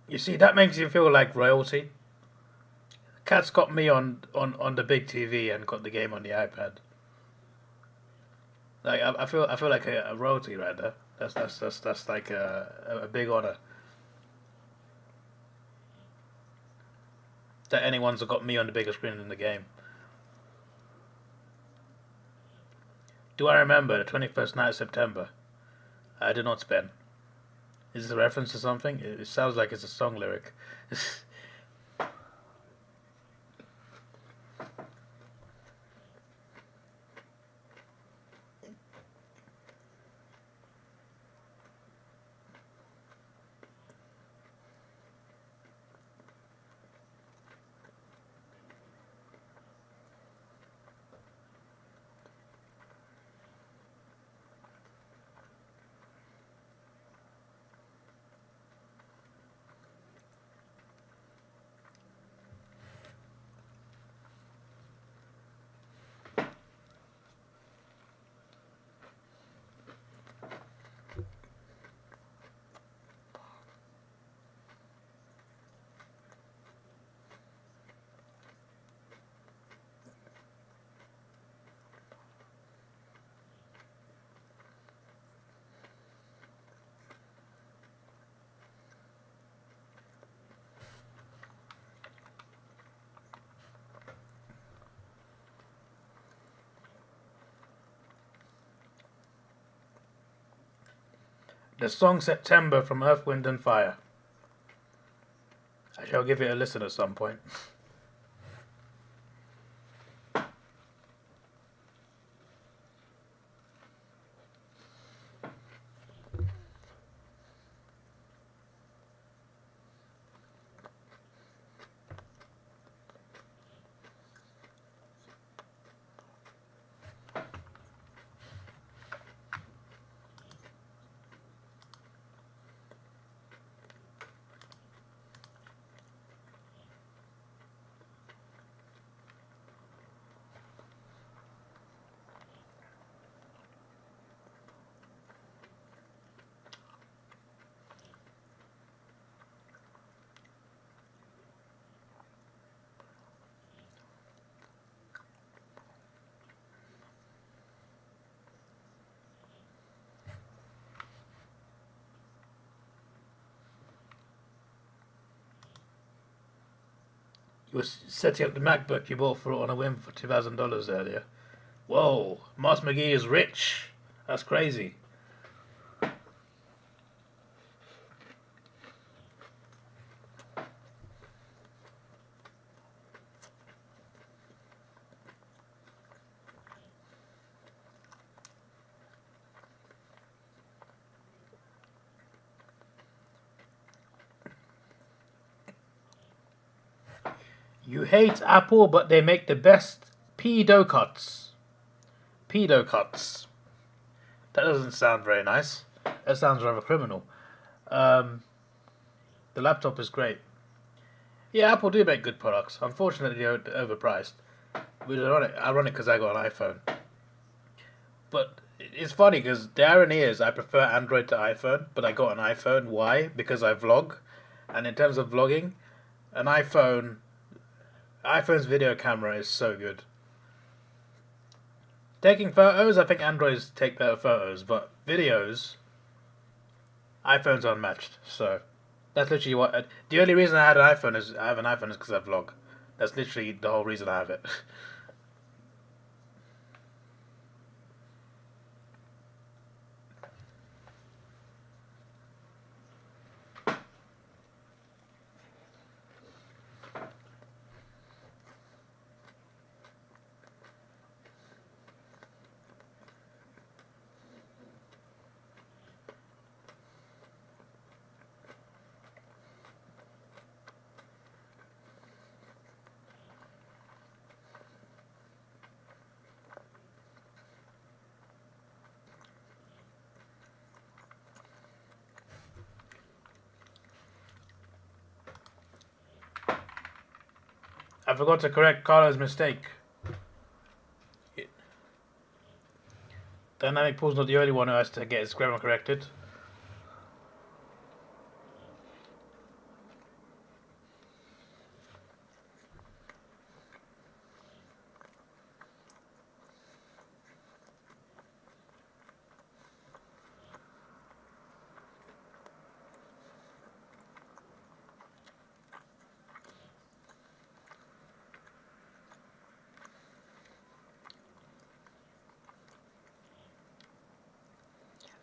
You see, that makes you feel like royalty. Cat's got me on the big TV and got the game on the iPad. Like I feel like a royalty right there. That's like a big honor that anyone's got me on the bigger screen in the game. Do I remember the 21st night of September? I did not spend. Is this a reference to something? It sounds like it's a song lyric. The song September from Earth, Wind and Fire. I shall give it a listen at some point. You were setting up the MacBook you bought for it on a whim for $2,000 earlier. Whoa, Mars McGee is rich. That's crazy. You hate Apple, but they make the best pedo cuts. Pedo cuts. That doesn't sound very nice. That sounds rather criminal. The laptop is great. Yeah, Apple do make good products. Unfortunately, they're overpriced. Which is ironic because I got an iPhone. But it's funny because the irony is I prefer Android to iPhone, but I got an iPhone. Why? Because I vlog. And in terms of vlogging, an iPhone's video camera is so good. Taking photos, I think Androids take better photos, but videos, iPhone's unmatched. So that's literally what. The only reason I have an iPhone is because I vlog. That's literally the whole reason I have it. I forgot to correct Carlo's mistake. Dynamic Pool's not the only one who has to get his grammar corrected.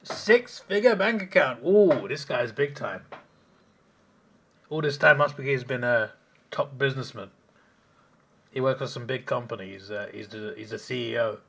Six-figure bank account. Ooh, this guy's big time. All this time must be he's been a top businessman. He works for some big companies. He's the CEO.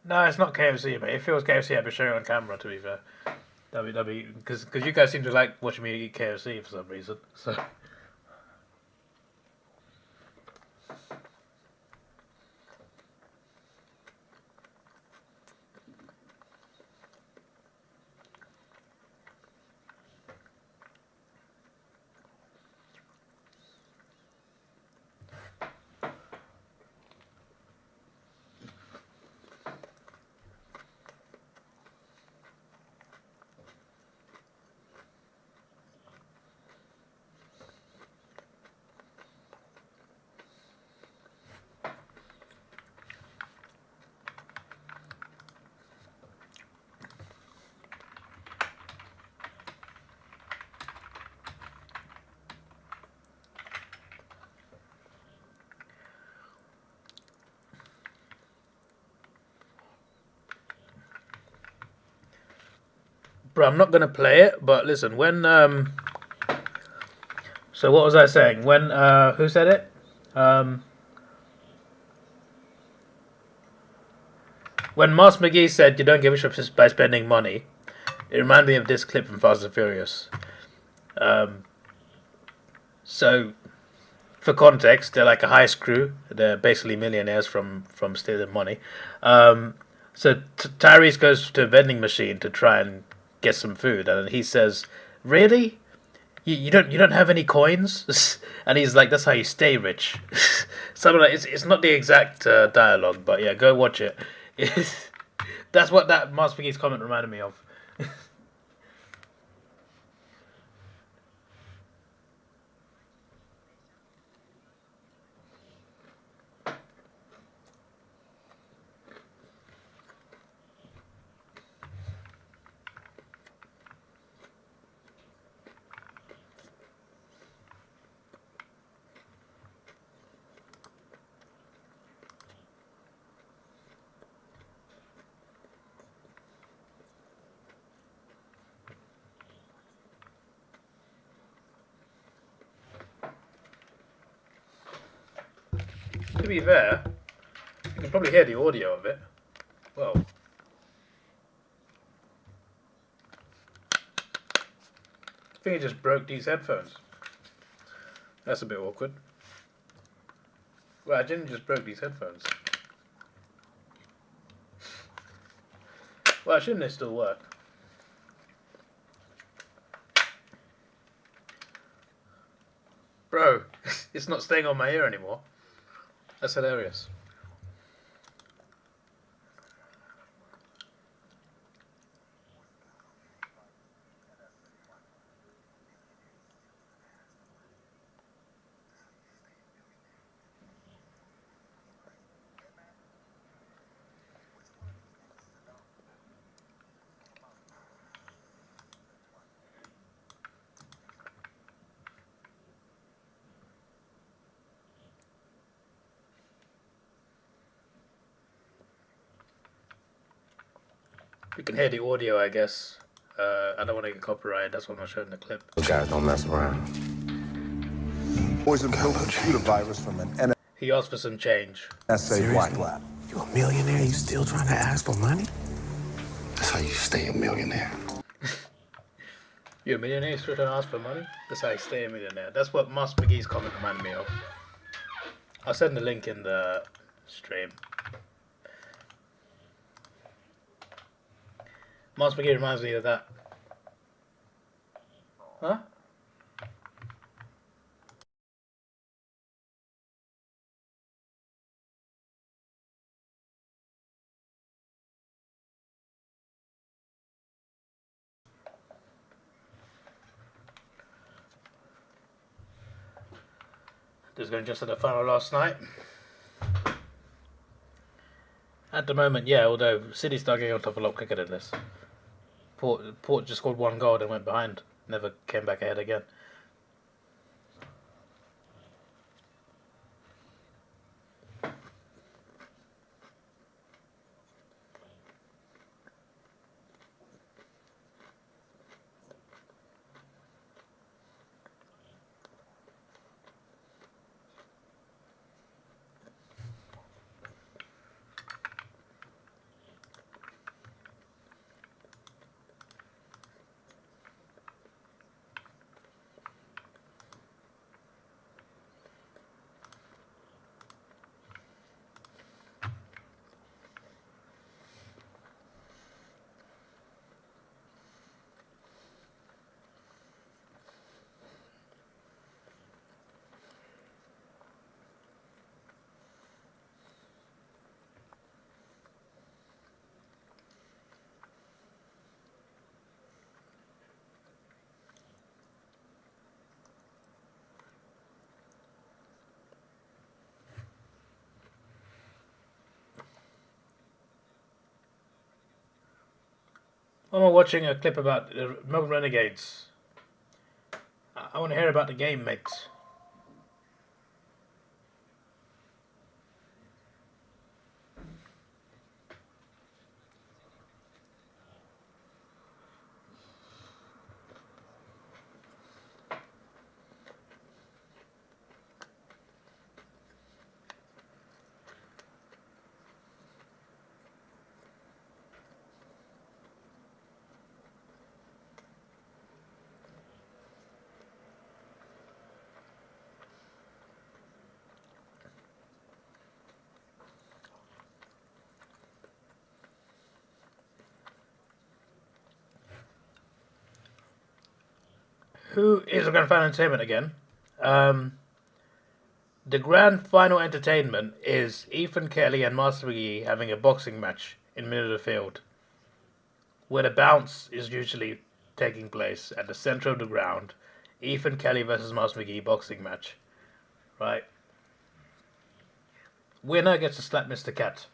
No, it's not KFC, mate. If it was KFC, I'd be showing it on camera, to be fair. Because you guys seem to like watching me eat KFC for some reason. So. Bro, I'm not gonna play it, but listen, when so what was I saying? When who said it? Um, when Mars McGee said you don't give a shit by spending money, it reminded me of this clip from Fast and Furious. Um, so for context, they're like a heist crew. They're basically millionaires from stealing money. Um, so Tyrese goes to a vending machine to try and get some food, and he says, "Really? You don't have any coins?" And he's like, "That's how you stay rich." Something like it's not the exact dialogue, but yeah, go watch it. That's what that Mars McGee's comment reminded me of. To be fair, you can probably hear the audio of it. Well, I think he just broke these headphones. That's a bit awkward. Well, I didn't just broke these headphones. Well, shouldn't they still work? Bro, it's not staying on my ear anymore. That's hilarious. You can hear the audio, I guess. I don't want to get copyrighted. That's why I'm not showing the clip. Guys, don't mess around. Poison pill computer virus from an He asked for some change. NSA black lab. You a millionaire? You still trying to ask for money? That's how you stay a millionaire. You're a millionaire, still trying to ask for money? That's how you stay a millionaire. That's what Mars McGee's comment reminded me of. I'll send the link in the stream. Mars McGee reminds me of that. Huh? This is going just at the final last night. At the moment, yeah, although City started getting on top a lot quicker than this. Port just scored one goal and went behind. Never came back ahead again. I'm watching a clip about the Melbourne Renegades. I want to hear about the game, mates. Who is the grand final entertainment again? The grand final entertainment is Ethan Kelly and Master McGee having a boxing match in the middle of the field, where the bounce is usually taking place at the center of the ground. Ethan Kelly versus Master McGee boxing match, right? Winner gets to slap Mr. Cat.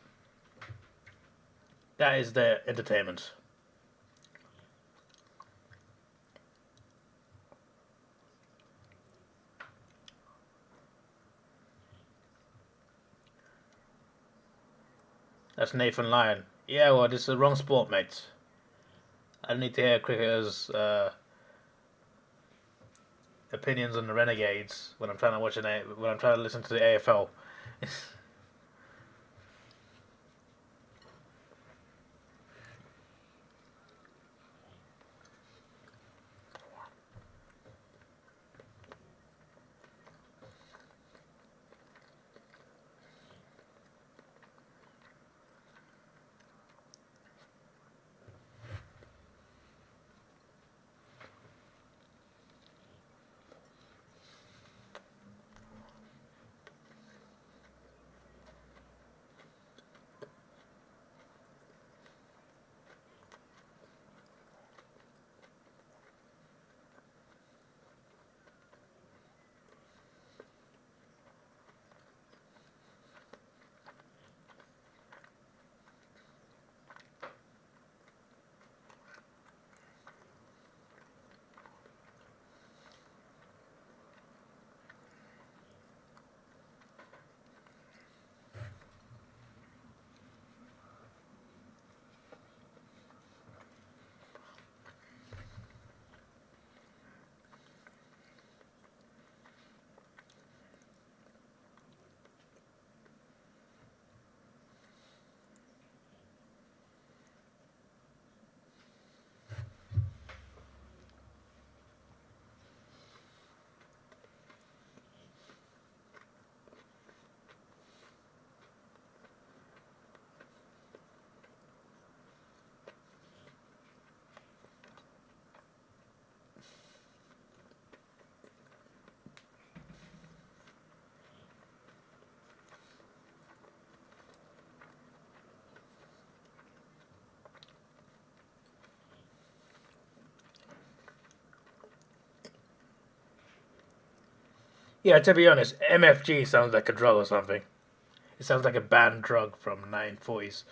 That is their entertainment. That's Nathan Lyon. Yeah, well, this is the wrong sport, mate. I don't need to hear cricketers' opinions on the Renegades when I'm trying to when I'm trying to listen to the AFL. Yeah, to be honest, MFG sounds like a drug or something. It sounds like a banned drug from 1940s.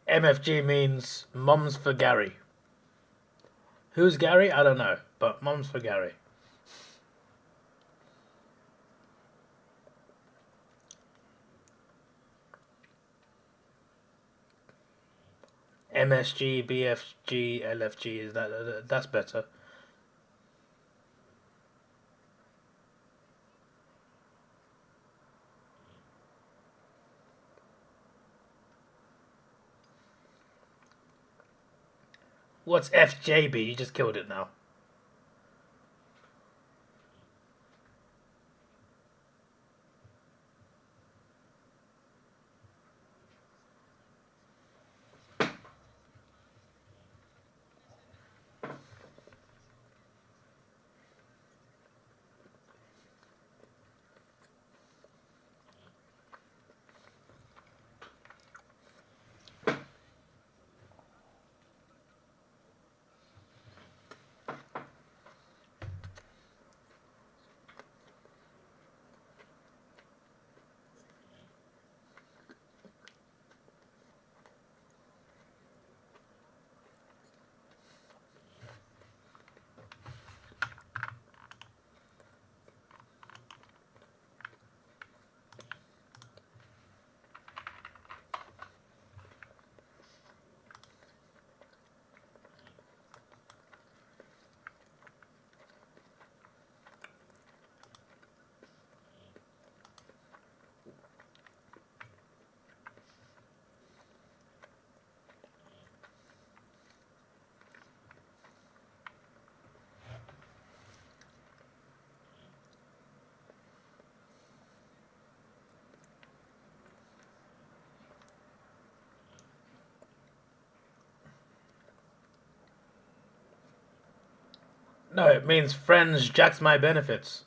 MFG means Mums for Gary. Who's Gary? I don't know, but Mums for Gary. MSG, BFG, LFG, is that's better. What's FJB? You just killed it now. No, it means friends jacks my benefits.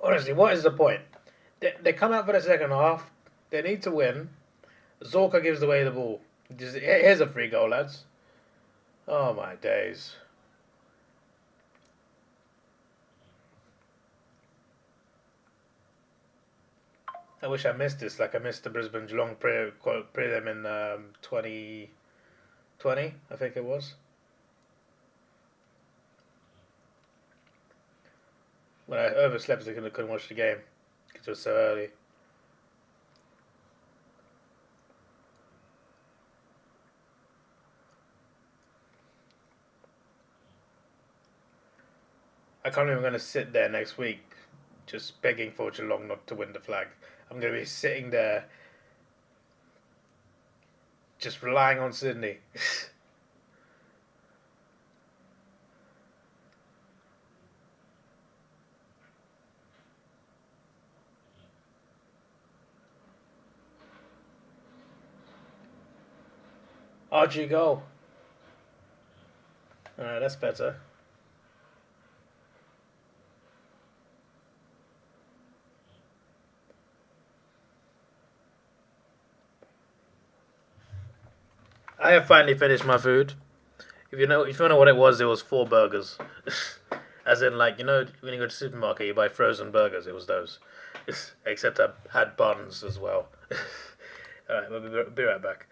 Honestly, what is the point? They come out for the second half. They need to win. Zorka gives away the ball. Here's a free goal, lads. Oh my days. I wish I missed this. Like I missed the Brisbane Geelong prelim in 2020, I think it was. When I overslept, I couldn't watch the game because it was so early. I can't believe I'm going to sit there next week just begging for Geelong not to win the flag. I'm going to be sitting there just relying on Sydney. RG goal. Alright, that's better. I have finally finished my food. If you know what it was 4 burgers. As in, like, you know, when you go to the supermarket, you buy frozen burgers. It was those. Except I had buns as well. Alright, we'll be right back.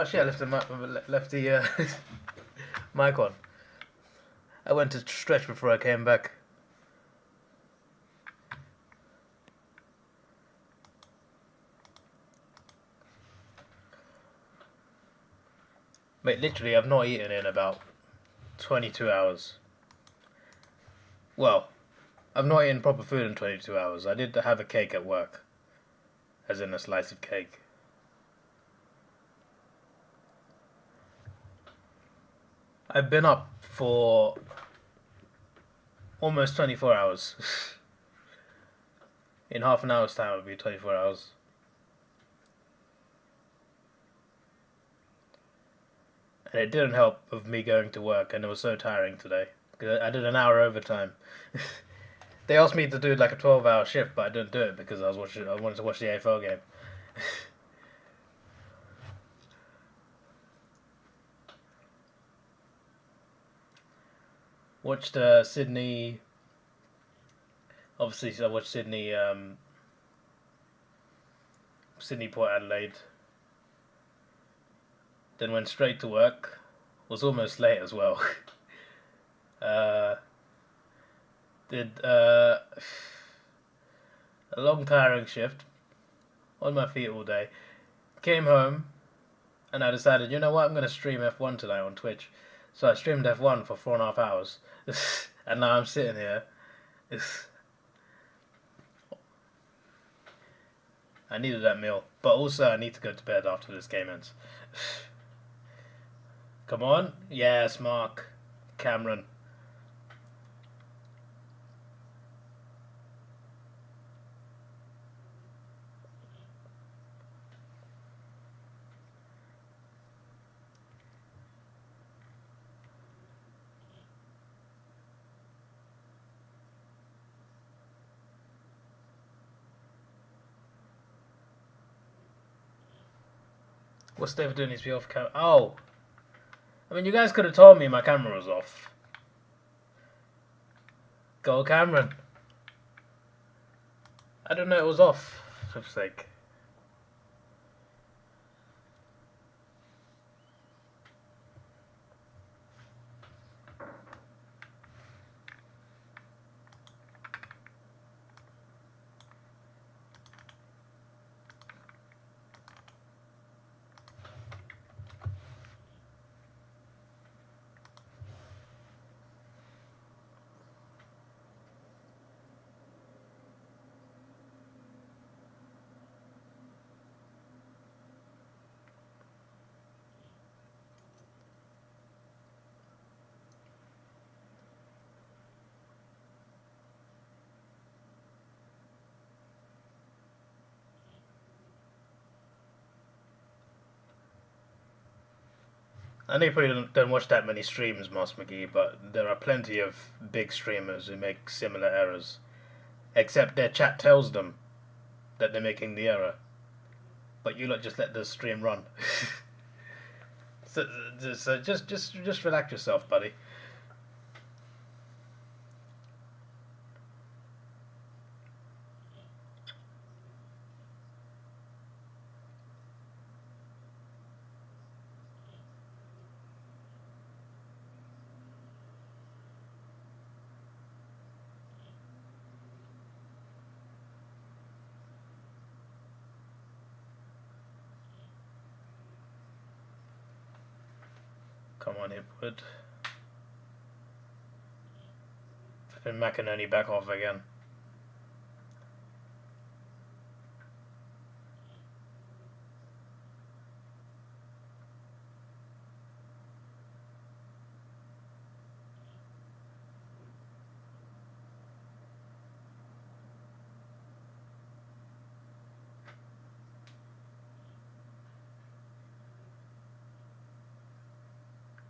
shit! I left the mic on. I went to stretch before I came back. Mate, literally, I've not eaten in about 22 hours. Well, I've not eaten proper food in 22 hours. I did have a cake at work. As in a slice of cake. I've been up for almost 24 hours. In half an hour's time, it'll be 24 hours. And it didn't help of me going to work, and it was so tiring today. I did an hour overtime. They asked me to do like a 12-hour shift, but I didn't do it because I wanted to watch the AFL game. Watched Sydney. Obviously, I watched Sydney. Sydney Port Adelaide. Then went straight to work. Was almost late as well. Did a long tiring shift. On my feet all day. Came home. And I decided, you know what, I'm going to stream F1 tonight on Twitch. So I streamed F1 for 4.5 hours. And now I'm sitting here. I needed that meal. But also I need to go to bed after this game ends. Come on. Yes, Mark. Cameron. What's David doing? He's be off camera. Oh! I mean, you guys could have told me my camera was off. Go, Cameron. I don't know it was off, for fuck's sake. I know you probably don't watch that many streams, Moss McGee, but there are plenty of big streamers who make similar errors. Except their chat tells them that they're making the error. But you lot just let the stream run. so just relax yourself, buddy. Come on, Hipwood. Flipping Macanoni back off again.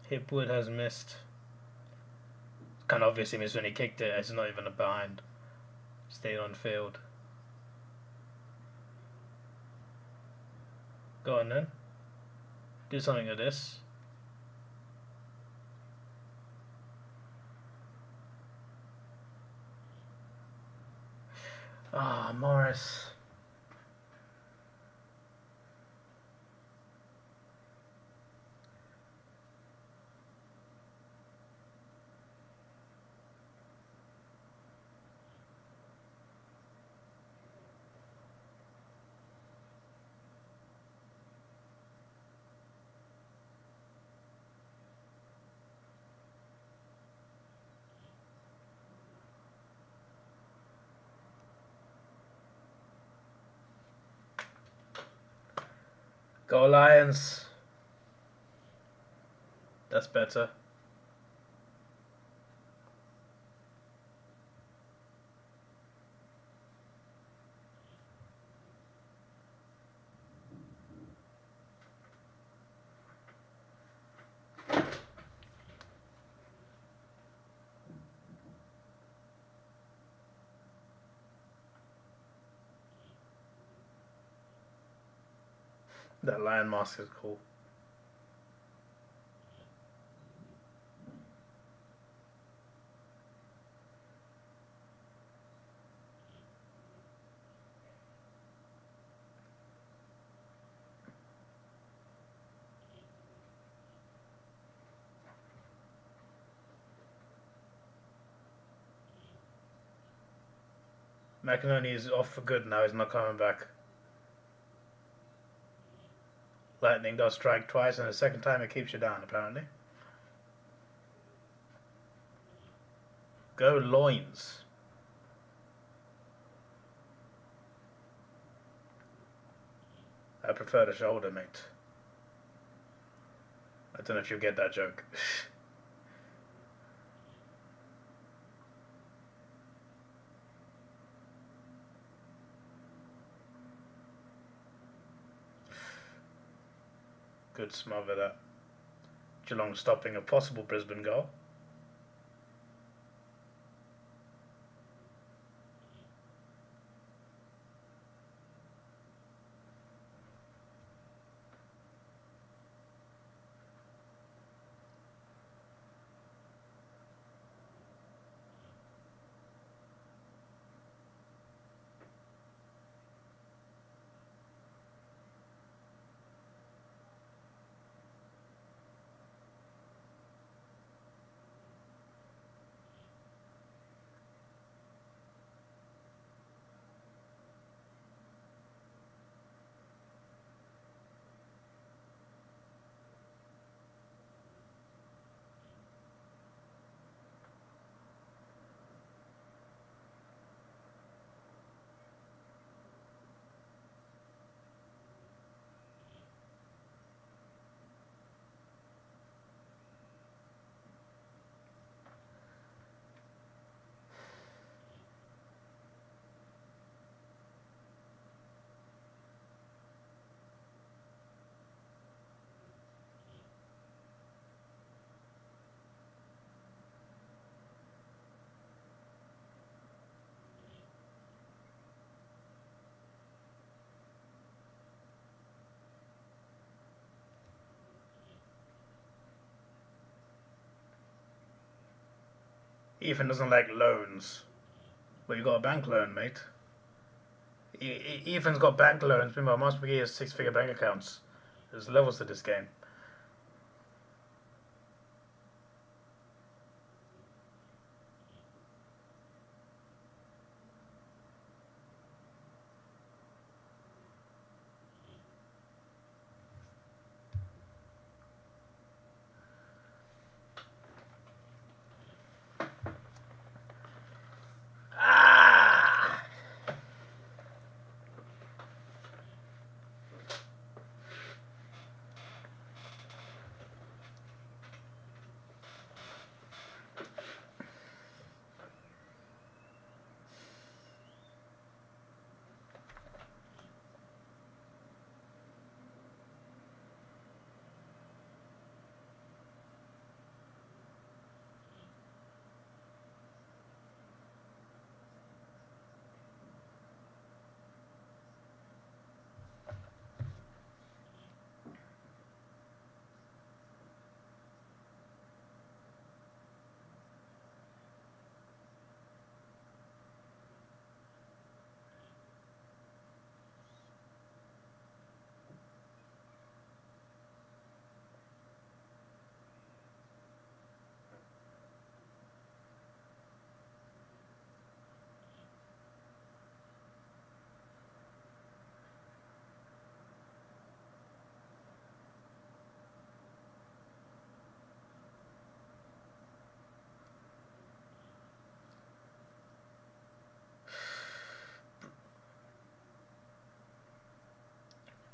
Hipwood has missed. Kind of obviously missed when he kicked it. It's not even a behind. Stayed on field. Go on then. Do something with this. Ah, Morris. Go Lions. That's better. That lion mask is cool. McInerney is off for good now. He's not coming back. Lightning does strike twice, and the second time it keeps you down, apparently. Go loins. I prefer the shoulder, mate. I don't know if you'll get that joke. Good smother that. Geelong stopping a possible Brisbane goal. Ethan doesn't like loans. Well, you got a bank loan, mate. Ethan's got bank loans. Meanwhile, most people has six-figure bank accounts. There's levels to this game.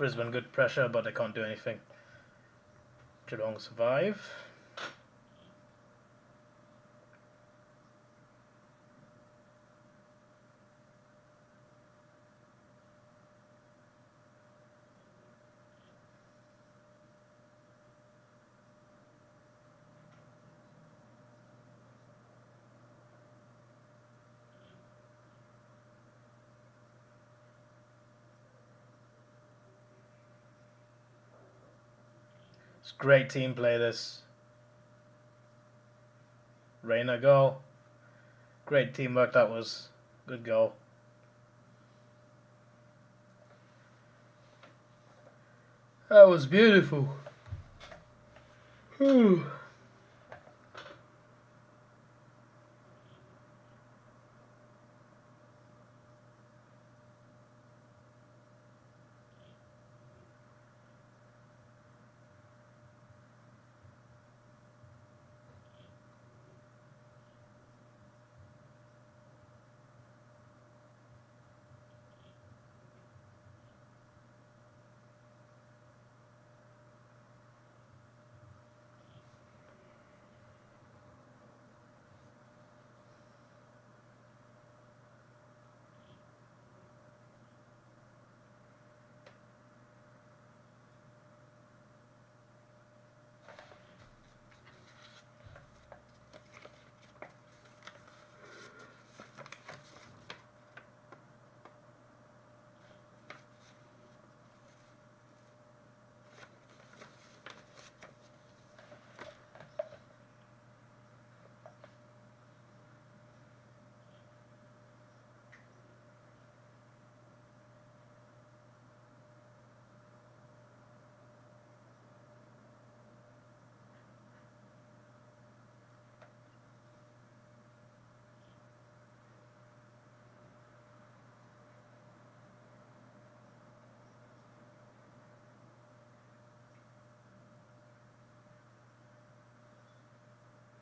Brisbane good pressure, but they can't do anything. Geelong survive. It's great team play this. Reina goal. Great teamwork that was. Good goal. That was beautiful. Whew.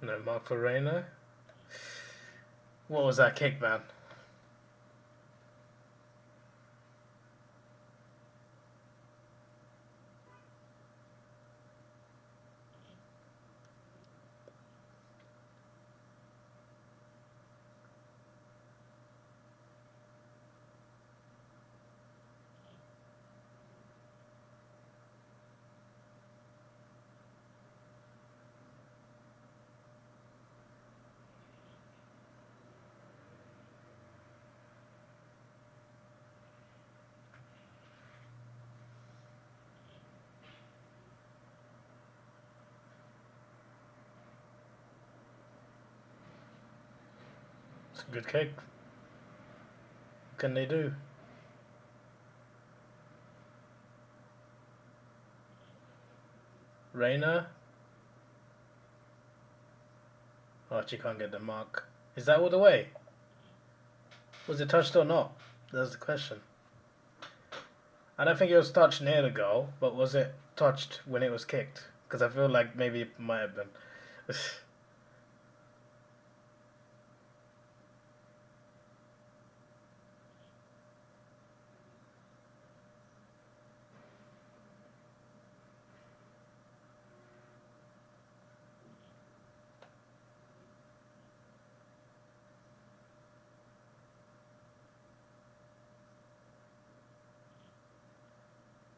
No mark for Reina. What was that kick, man? It's a good kick. What can they do? Reina. Oh, she can't get the mark. Is that all the way? Was it touched or not? That's the question. I don't think it was touched near the goal, but was it touched when it was kicked? Because I feel like maybe it might have been.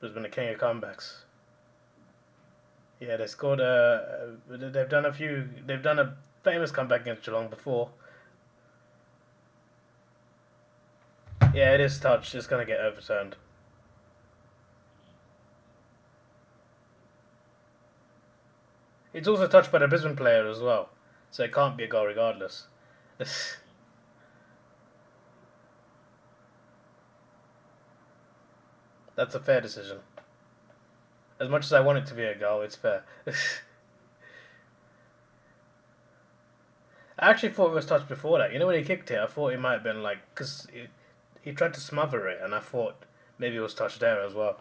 Brisbane the king of comebacks. Yeah, they scored a. They've done a few. They've done a famous comeback against Geelong before. Yeah, it is touched. It's gonna get overturned. It's also touched by the Brisbane player as well, so it can't be a goal regardless. That's a fair decision. As much as I want it to be a goal, it's fair. I actually thought it was touched before that. You know when he kicked it, I thought it might have been like... Because he tried to smother it, and I thought maybe it was touched there as well.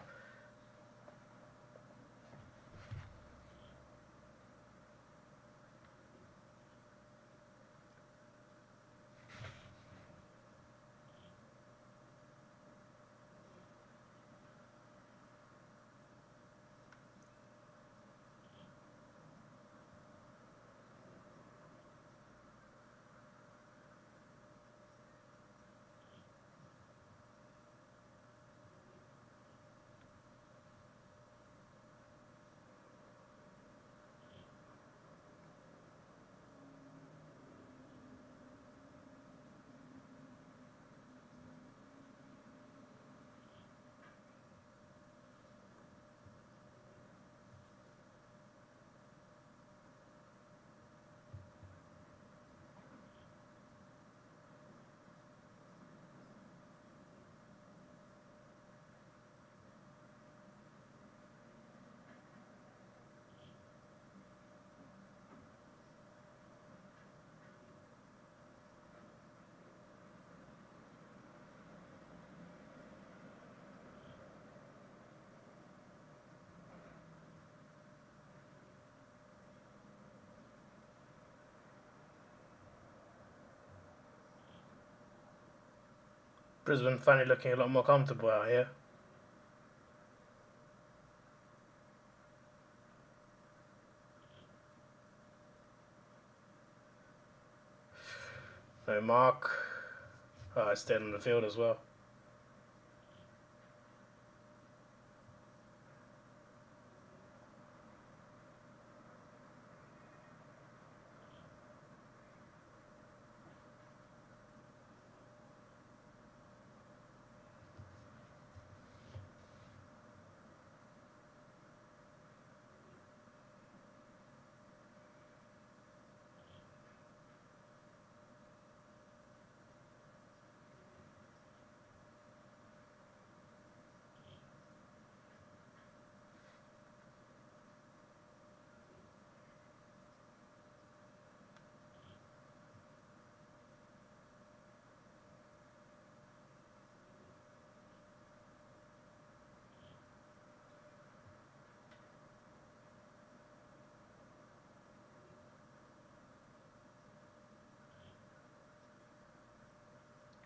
Brisbane finally looking a lot more comfortable out here. No mark. Oh, I stayed on the field as well.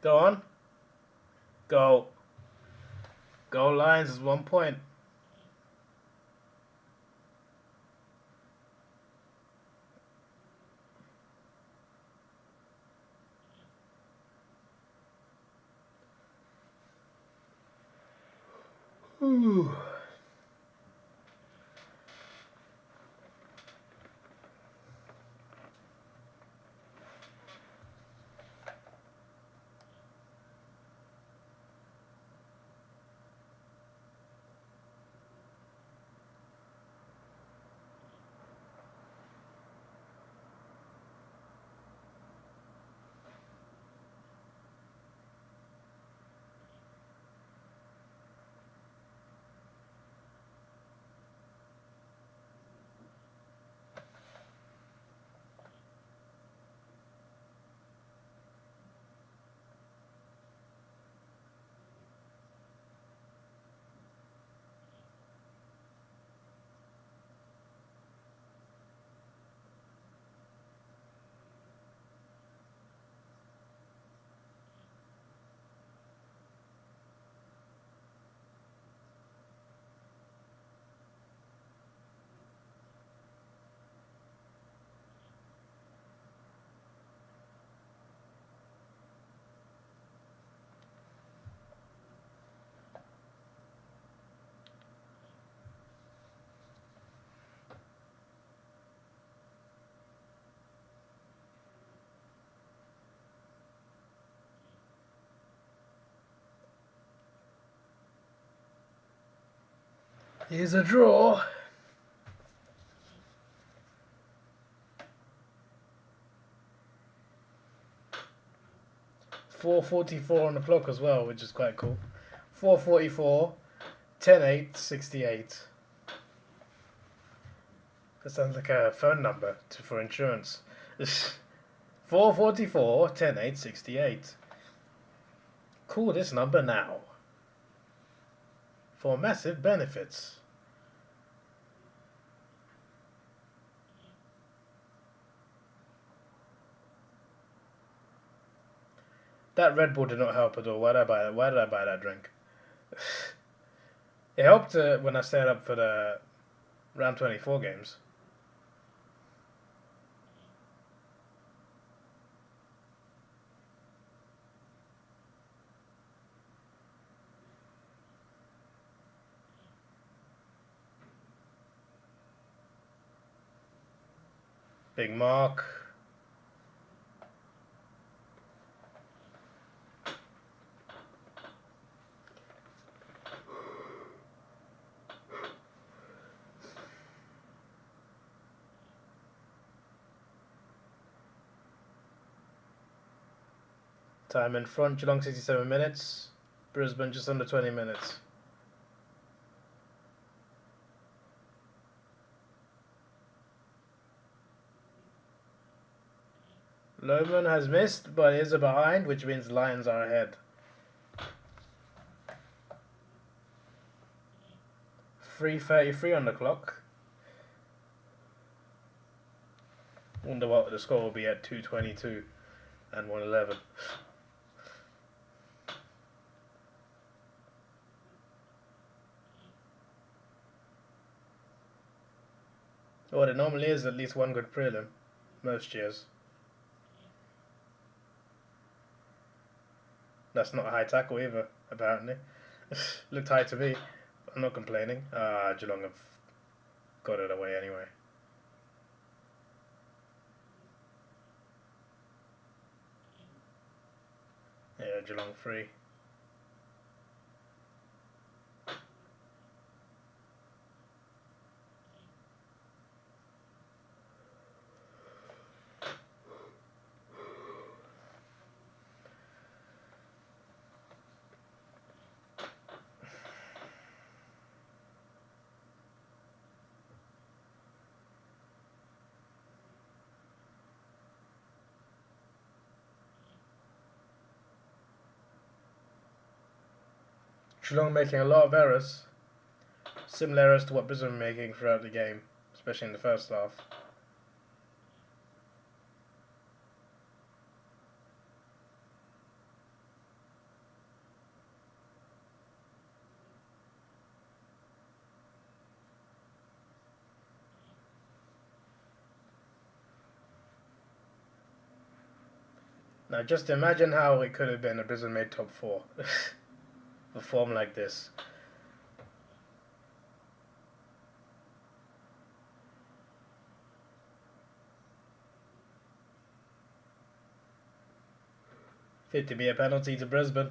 Go on. Go. Goal lines is 1 point. Ooh. Here's a draw. .444 on the clock as well, which is quite cool. 4:44, 10:08, 68. That sounds like a phone number for insurance. 4:44, 10:08, 68. Call this number now for massive benefits. That Red Bull did not help at all. Why did I buy that? Why did I buy that drink? It helped when I stayed up for the round 24 games. Big mark. Time in front, Geelong 67 minutes. Brisbane just under 20 minutes. Lohman has missed, but is behind, which means Lions are ahead. 3:33 on the clock. Wonder what the score will be at 2:22 and 1:11. Well, there normally is at least one good prelim, most years. That's not a high tackle either, apparently. Looked high to me. I'm not complaining. Geelong have got it away anyway. Yeah, Geelong 3. Geelong making a lot of errors. Similar errors to what Brisbane were making throughout the game, especially in the first half. Now just imagine how it could have been if Brisbane made top 4. A form like this. Fit to be a penalty to Brisbane.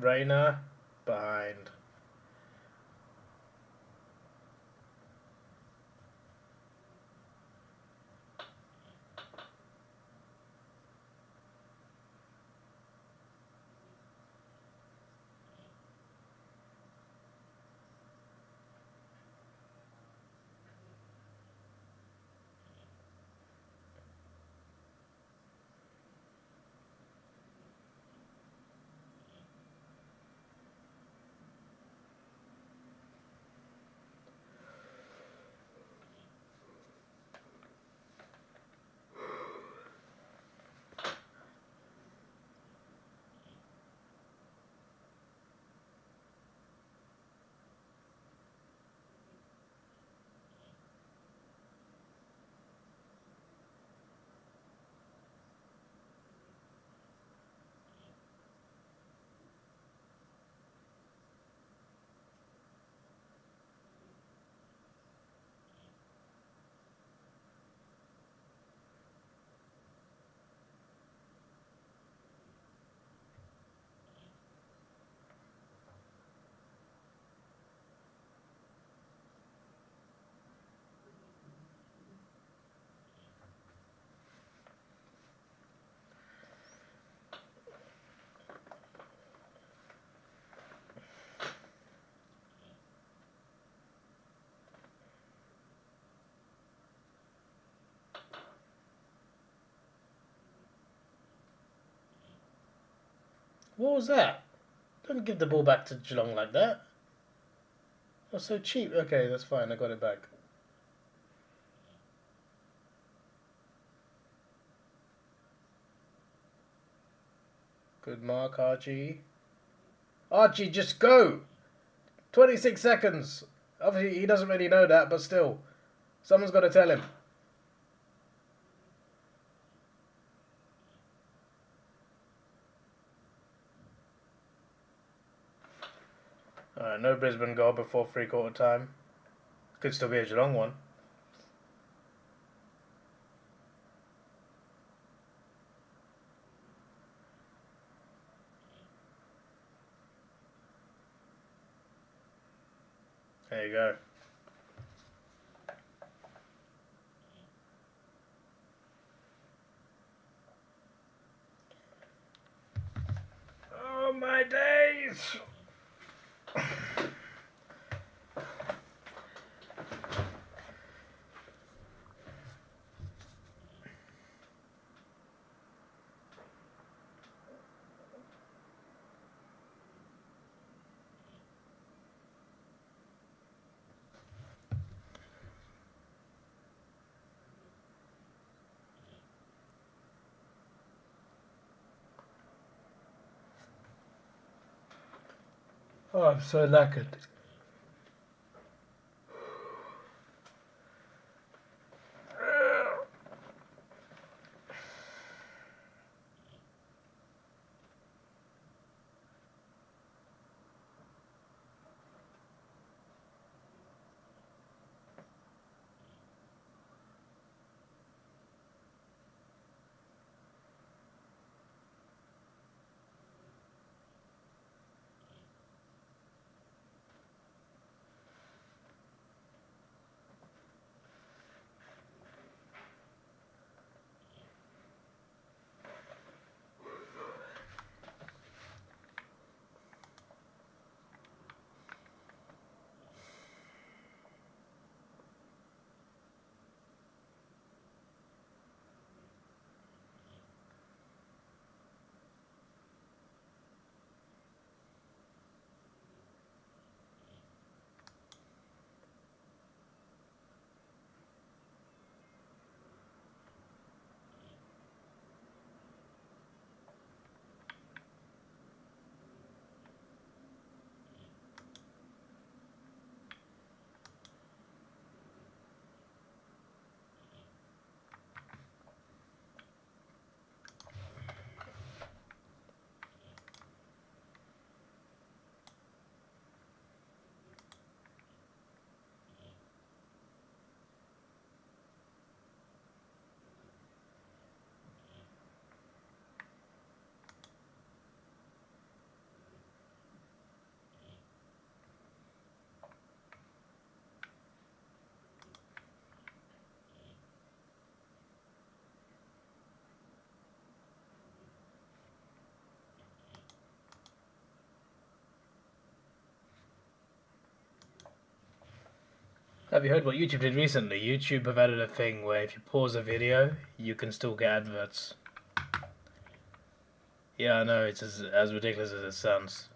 Reina behind. What was that? Don't give the ball back to Geelong like that. That's so cheap. Okay, that's fine. I got it back. Good mark, Archie. Archie, just go! 26 seconds. Obviously, he doesn't really know that, but still. Someone's got to tell him. Alright, no Brisbane goal before three-quarter time. Could still be a Geelong one. There you go. Oh my days! Oh, I'm so knackered. Have you heard what YouTube did recently? YouTube have added a thing where if you pause a video, you can still get adverts. Yeah, I know, it's as ridiculous as it sounds.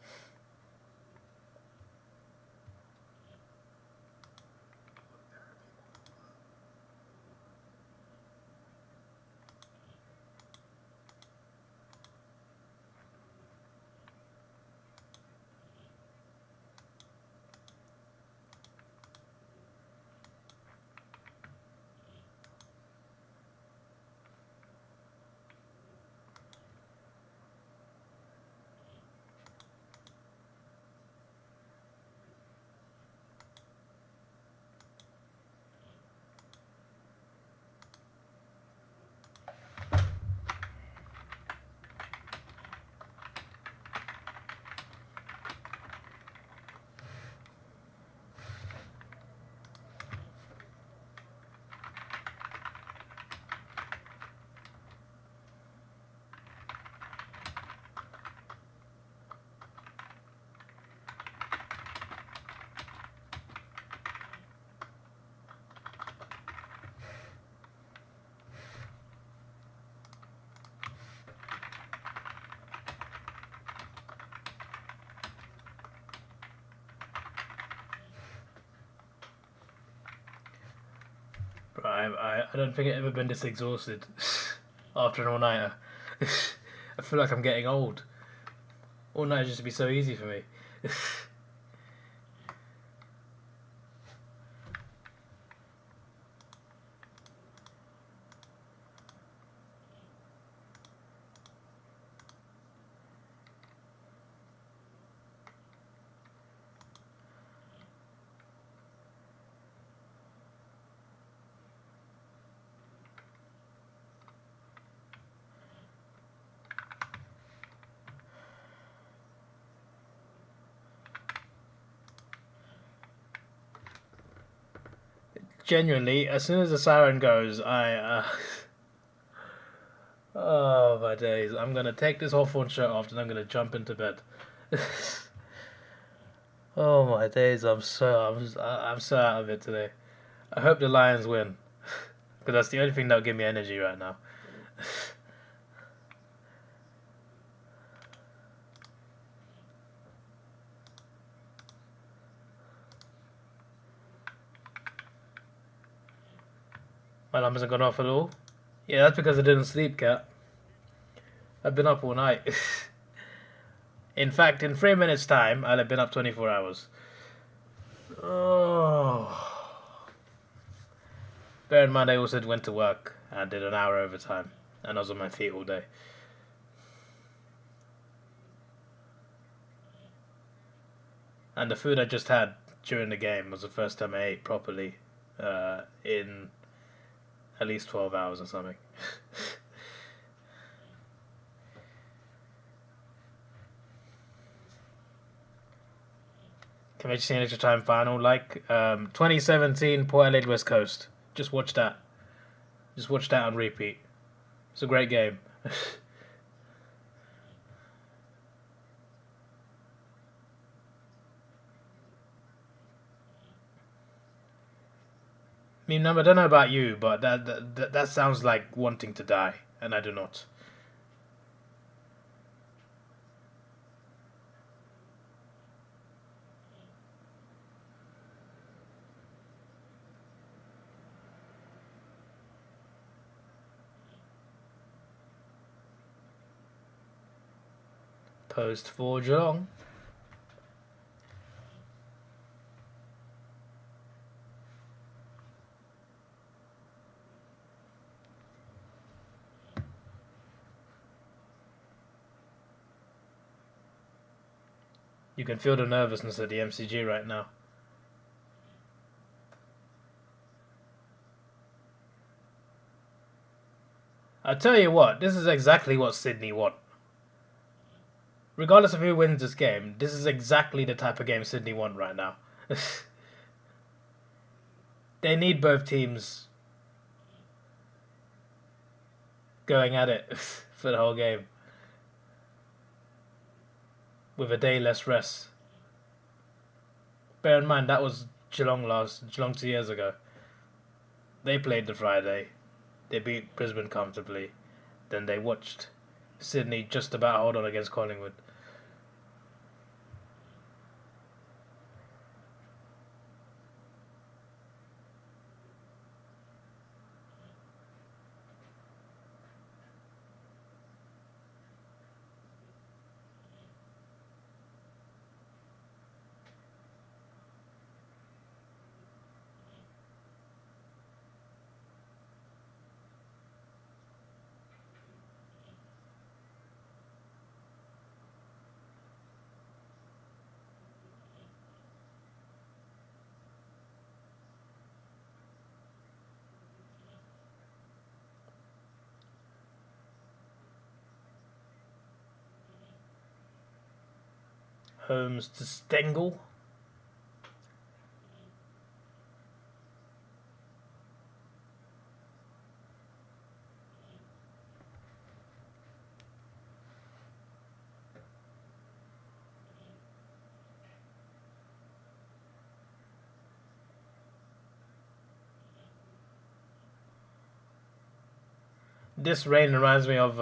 I don't think I've ever been this exhausted after an all-nighter. I feel like I'm getting old. All-nighters used to be so easy for me. Genuinely, as soon as the siren goes, oh my days! I'm gonna take this Hawthorne shirt off and I'm gonna jump into bed. Oh my days! I'm so out of it today. I hope the Lions win, because that's the only thing that'll give me energy right now. My alarm hasn't gone off at all. Yeah, that's because I didn't sleep, cat. I've been up all night. In fact, in 3 minutes' time, I'll have been up 24 hours. Oh. Bear in mind, I also went to work and did an hour overtime, and I was on my feet all day. And the food I just had during the game was the first time I ate properly in at least 12 hours or something. Can I just see an extra time final? Like 2017 Port Adelaide West Coast. Just watch that. Just watch that on repeat. It's a great game. I mean, I don't know about you, but that sounds like wanting to die, and I do not. Post for Geelong. You can feel the nervousness at the MCG right now. I tell you what, this is exactly what Sydney want. Regardless of who wins this game, this is exactly the type of game Sydney want right now. They need both teams going at it for the whole game. With a day less rest. Bear in mind, that was Geelong 2 years ago. They played the Friday. They beat Brisbane comfortably. Then they watched Sydney just about hold on against Collingwood. Holmes to Stengel. This rain reminds me of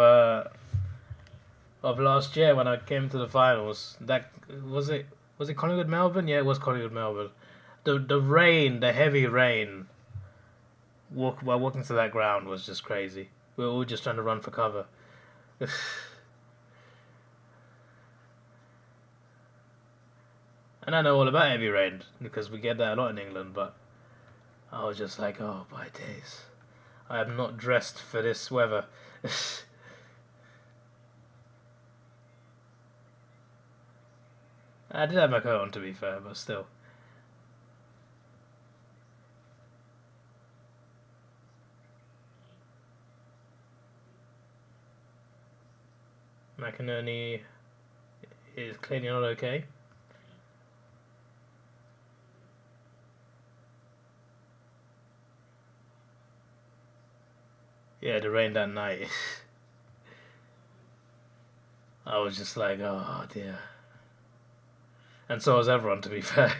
last year when I came to the finals. That was it. Was it Collingwood Melbourne? Yeah, it was Collingwood Melbourne. The rain, the heavy rain, while walking to that ground was just crazy. We were all just trying to run for cover. And I know all about heavy rain because we get that a lot in England. But I was just like, oh my days, I am not dressed for this weather. I did have my coat on, to be fair, but still. McInerney is clearly not okay. Yeah, the rain that night. I was just like, oh dear. And so was everyone, to be fair.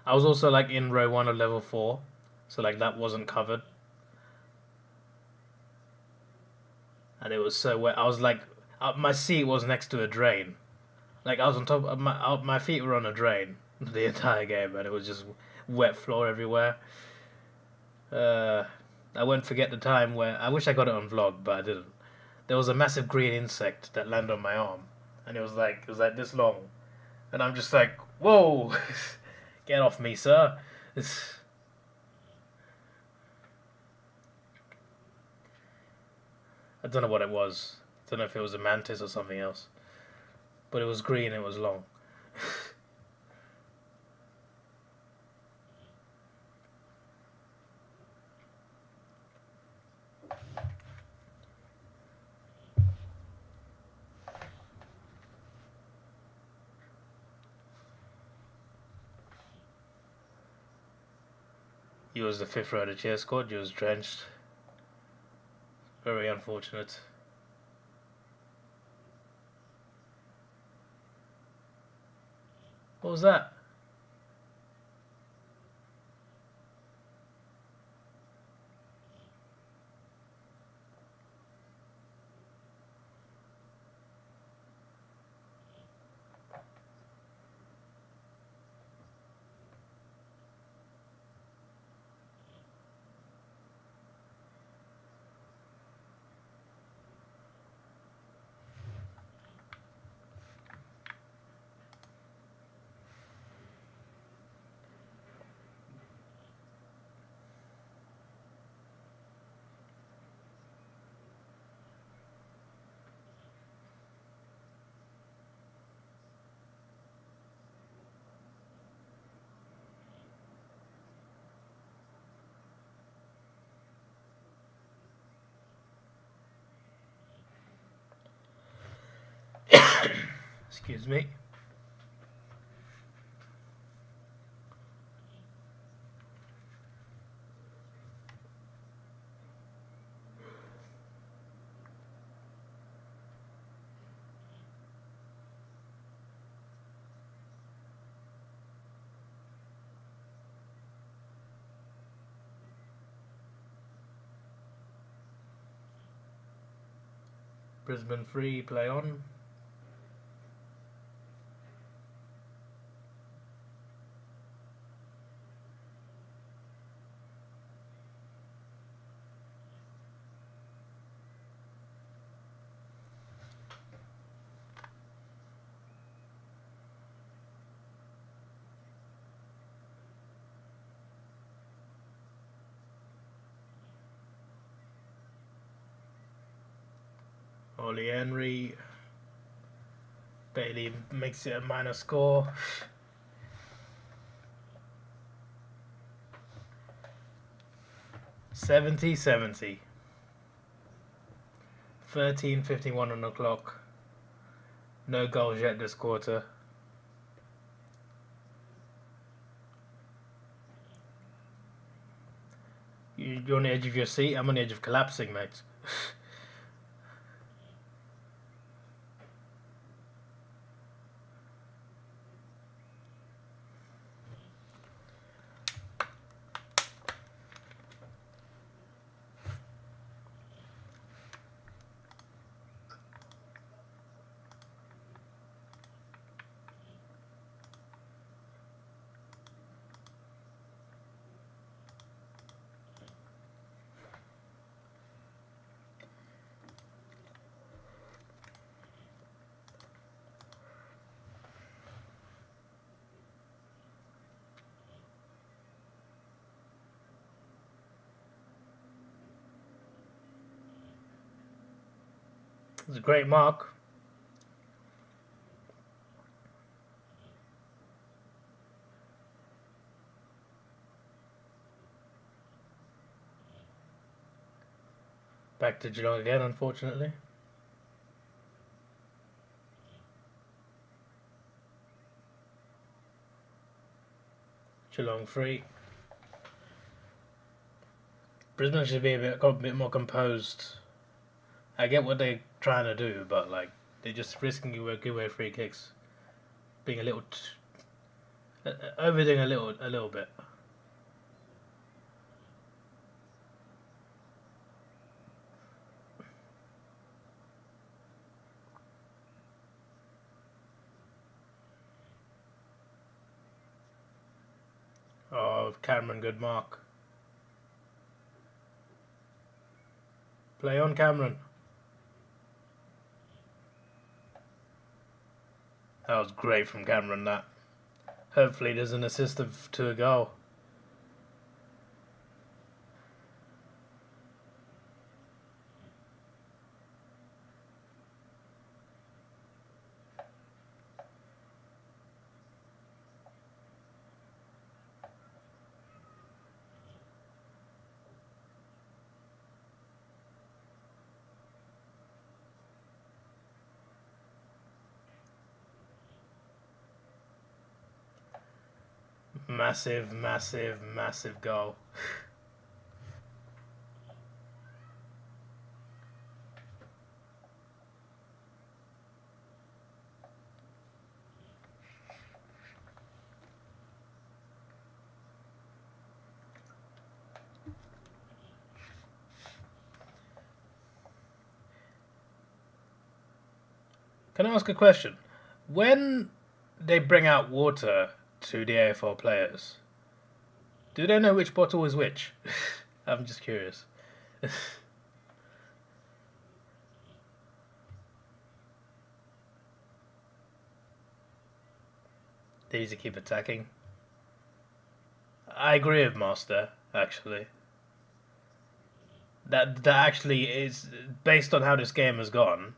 I was also like in row 1 of level 4, so like that wasn't covered. And it was so wet. I was like, my seat was next to a drain. Like I was on top of my feet were on a drain the entire game, and it was just wet floor everywhere. I won't forget the time where I wish I got it on vlog, but I didn't. there was a massive green insect that landed on my arm, and it was like this long, and I'm just like, whoa, get off me, sir. I don't know what it was. I don't know if it was a mantis or something else, but it was green. It was long. He was the fifth row of the cheer squad. He was drenched. Very unfortunate. What was that? Excuse me. Brisbane free, play on. Ollie Henry. Bailey makes it a minor score. $70-70. 13:51 on the clock. No goals yet this quarter. You're on the edge of your seat. I'm on the edge of collapsing, mate. It's a great mark. Back to Geelong again, unfortunately. Geelong free. Brisbane should be a bit more composed. I get what they're trying to do, but like they're just risking give away free kicks, being a little overdoing a little bit. Oh, Cameron, good mark. Play on, Cameron. That was great from Cameron, that. Hopefully there's an assist to a goal. Massive, massive, massive goal. Can I ask a question? When they bring out water to the AFL players, do they know which bottle is which? I'm just curious. They need to keep attacking. I agree with Master, actually. That actually is based on how this game has gone.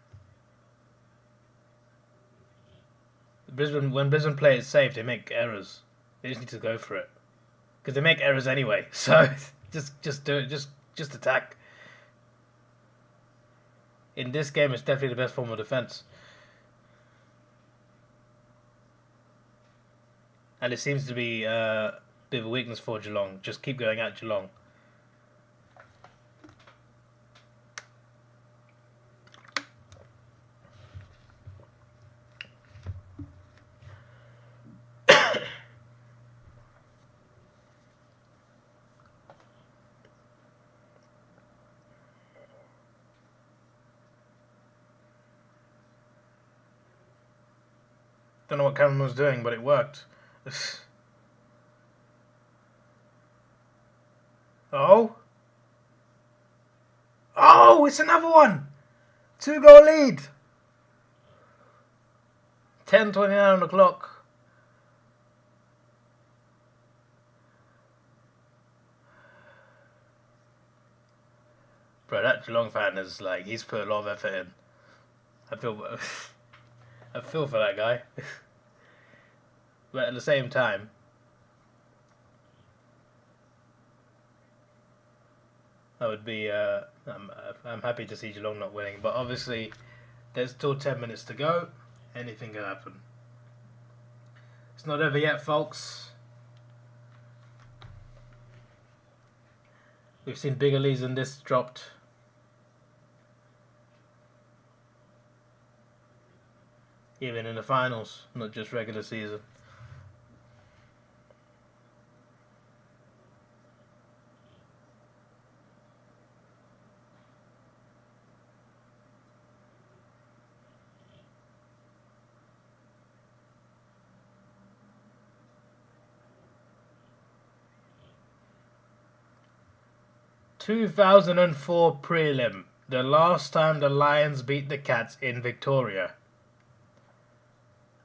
When Brisbane play it safe, they make errors. They just need to go for it because they make errors anyway. So just do it. Just attack. In this game, it's definitely the best form of defense, and it seems to be a bit of a weakness for Geelong. Just keep going at Geelong. Don't know what Cameron was doing, but it worked. Oh? Oh, it's another one! 2-goal lead! 10:29 on the clock. Bro, that Geelong fan is like, he's put a lot of effort in. I feel for that guy. But at the same time, I would be I'm happy to see Geelong not winning, but obviously there's still 10 minutes to go. Anything can happen. It's not over yet, folks. We've seen bigger leads than this dropped. Even in the finals, not just regular season. ...2004 prelim. The last time the Lions beat the Cats in Victoria.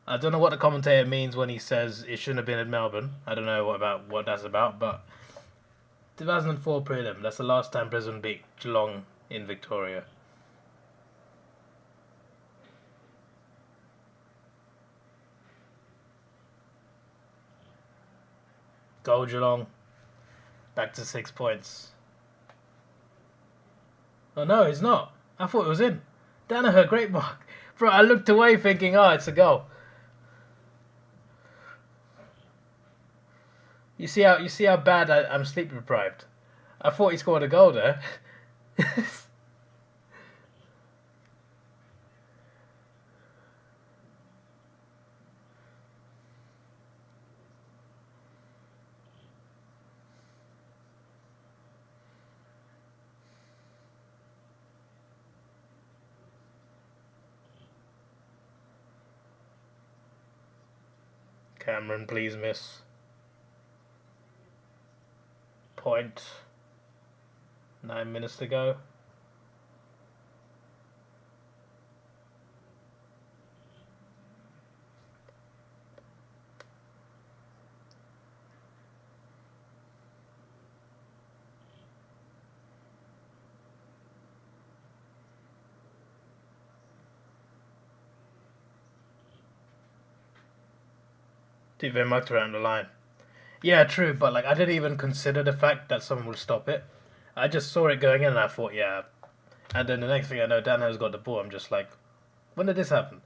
I don't know what the commentator means when he says it shouldn't have been in Melbourne. I don't know what that's about, but 2004 prelim. That's the last time Brisbane beat Geelong in Victoria. Go Geelong. Back to 6 points. Oh no, it's not. I thought it was in. Danaher, great mark. Bro, I looked away thinking, oh, it's a goal. You see how bad I'm sleep deprived. I thought he scored a goal there. Cameron, please miss. Point. 9 minutes to go. TV mucked around the line. Yeah, true, but like I didn't even consider the fact that someone would stop it. I just saw it going in and I thought, yeah. And then the next thing I know, Dano's got the ball. I'm just like, when did this happen?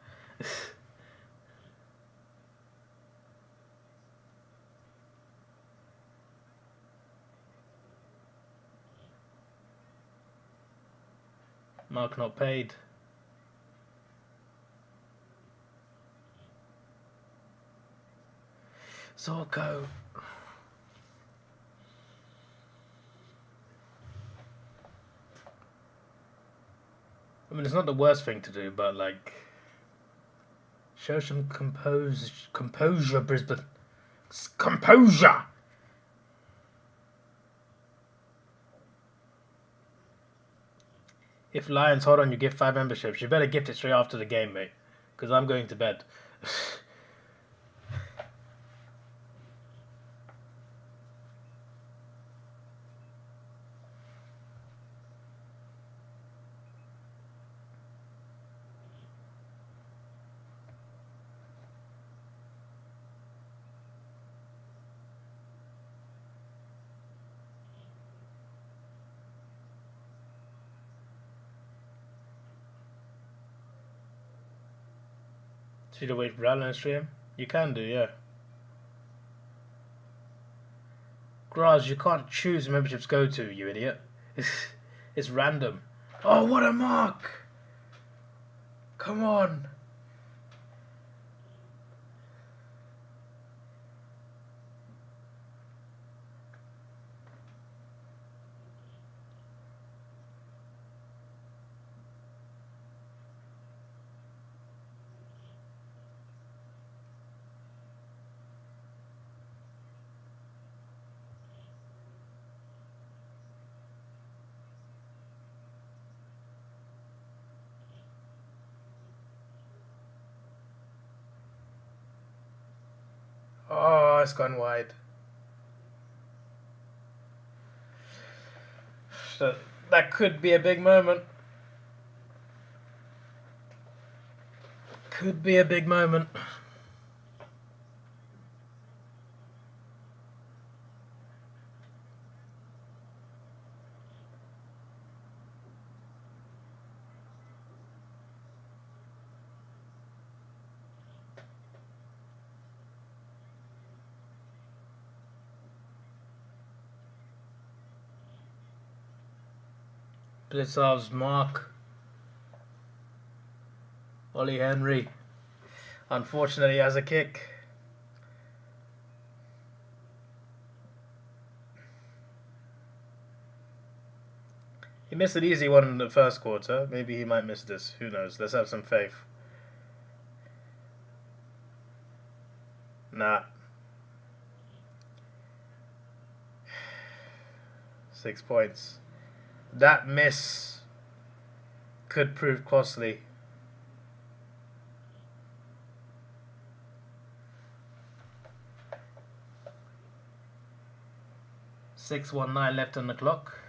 Mark not paid. Zorko. I mean, it's not the worst thing to do, but like, show some composure, Brisbane. Composure. If Lions hold on, you give 5 memberships. You better gift it straight after the game, mate, because I'm going to bed. Should I wait for Alan stream? You can do, yeah. Graz, you can't choose memberships go to, you idiot. It's random. Oh, what a mark! Come on. Oh, it's gone wide. So that could be a big moment. Could be a big moment. Blitzov's mark. Ollie Henry. Unfortunately, he has a kick. He missed an easy one in the first quarter. Maybe he might miss this. Who knows? Let's have some faith. Nah. 6 points. That miss could prove costly. .619 left on the clock.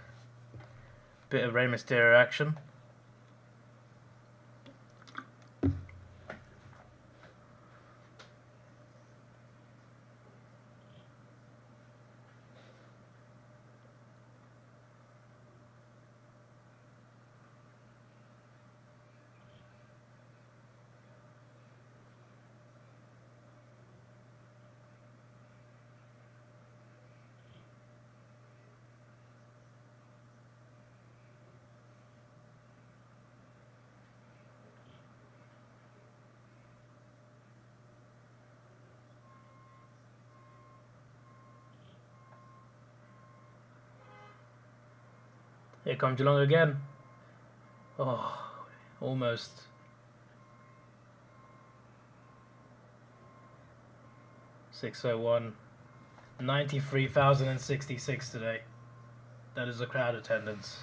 Bit of Rey Mysterio action. Here comes Geelong again. Oh, almost. .601. 93,066 today. That is the crowd attendance.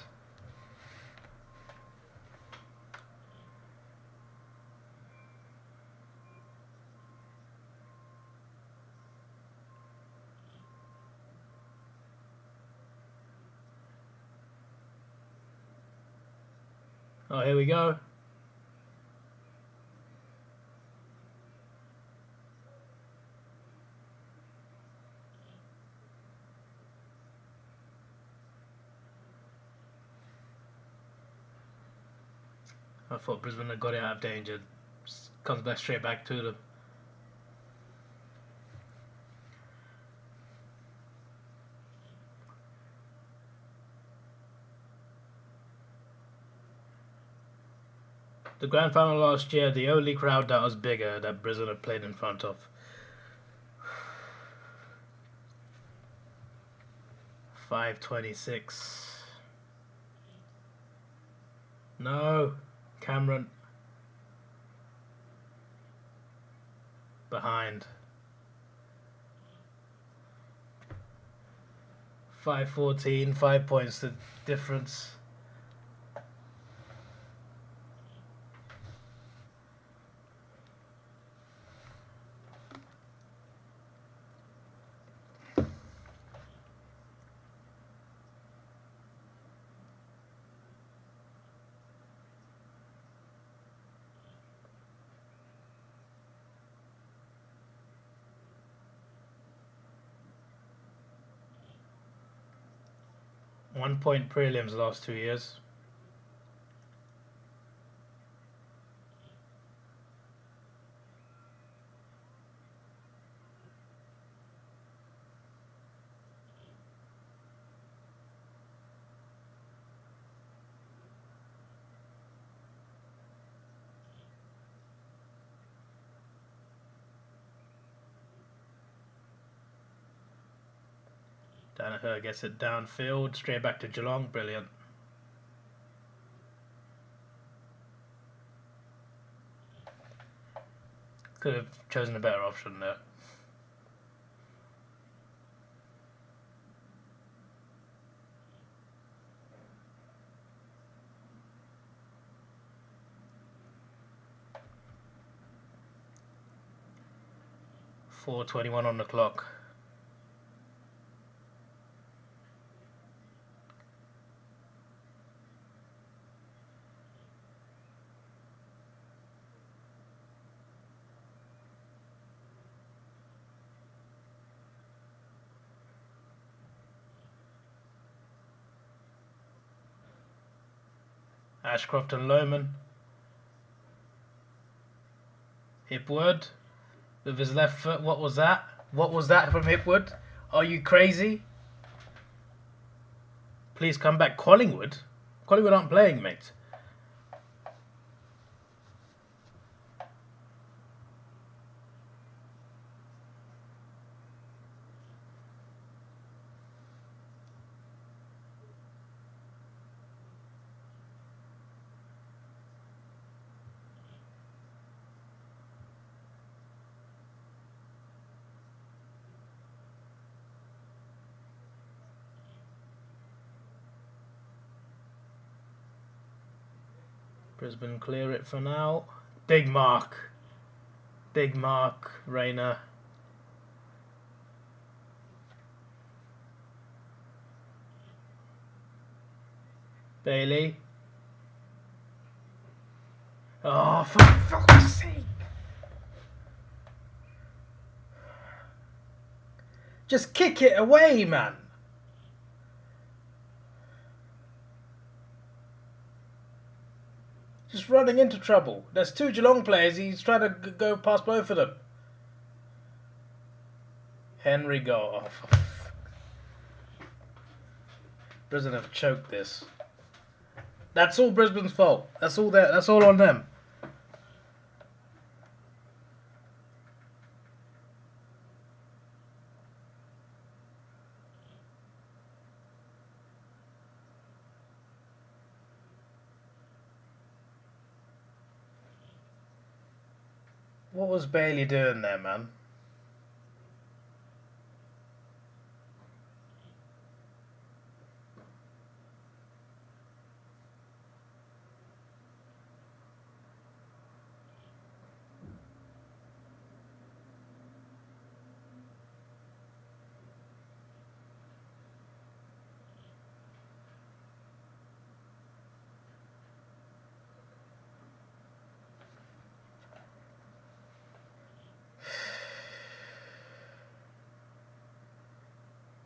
Oh, here we go. I thought Brisbane had got it out of danger. Comes back straight back to them. The grand final last year, the only crowd that was bigger that Brisbane had played in front of. 526. No, Cameron. Behind. 514, 5 points the difference. One point prelims the last 2 years. Danaher gets it downfield, straight back to Geelong. Brilliant. Could have chosen a better option there. .421 on the clock. Ashcroft and Lohman. Hipwood with his left foot. What was that? What was that from Hipwood? Are you crazy? Please come back. Collingwood? Collingwood aren't playing, mate. Brisbane clear it for now. Big mark. Big mark, Rayner. Bailey. Oh, for fuck's sake. Just kick it away, man. Just running into trouble. There's two Geelong players. He's trying to go past both of them. Henry go off. Brisbane have choked this. That's all Brisbane's fault. That's all there. That's all on them. What was Bailey doing there, man?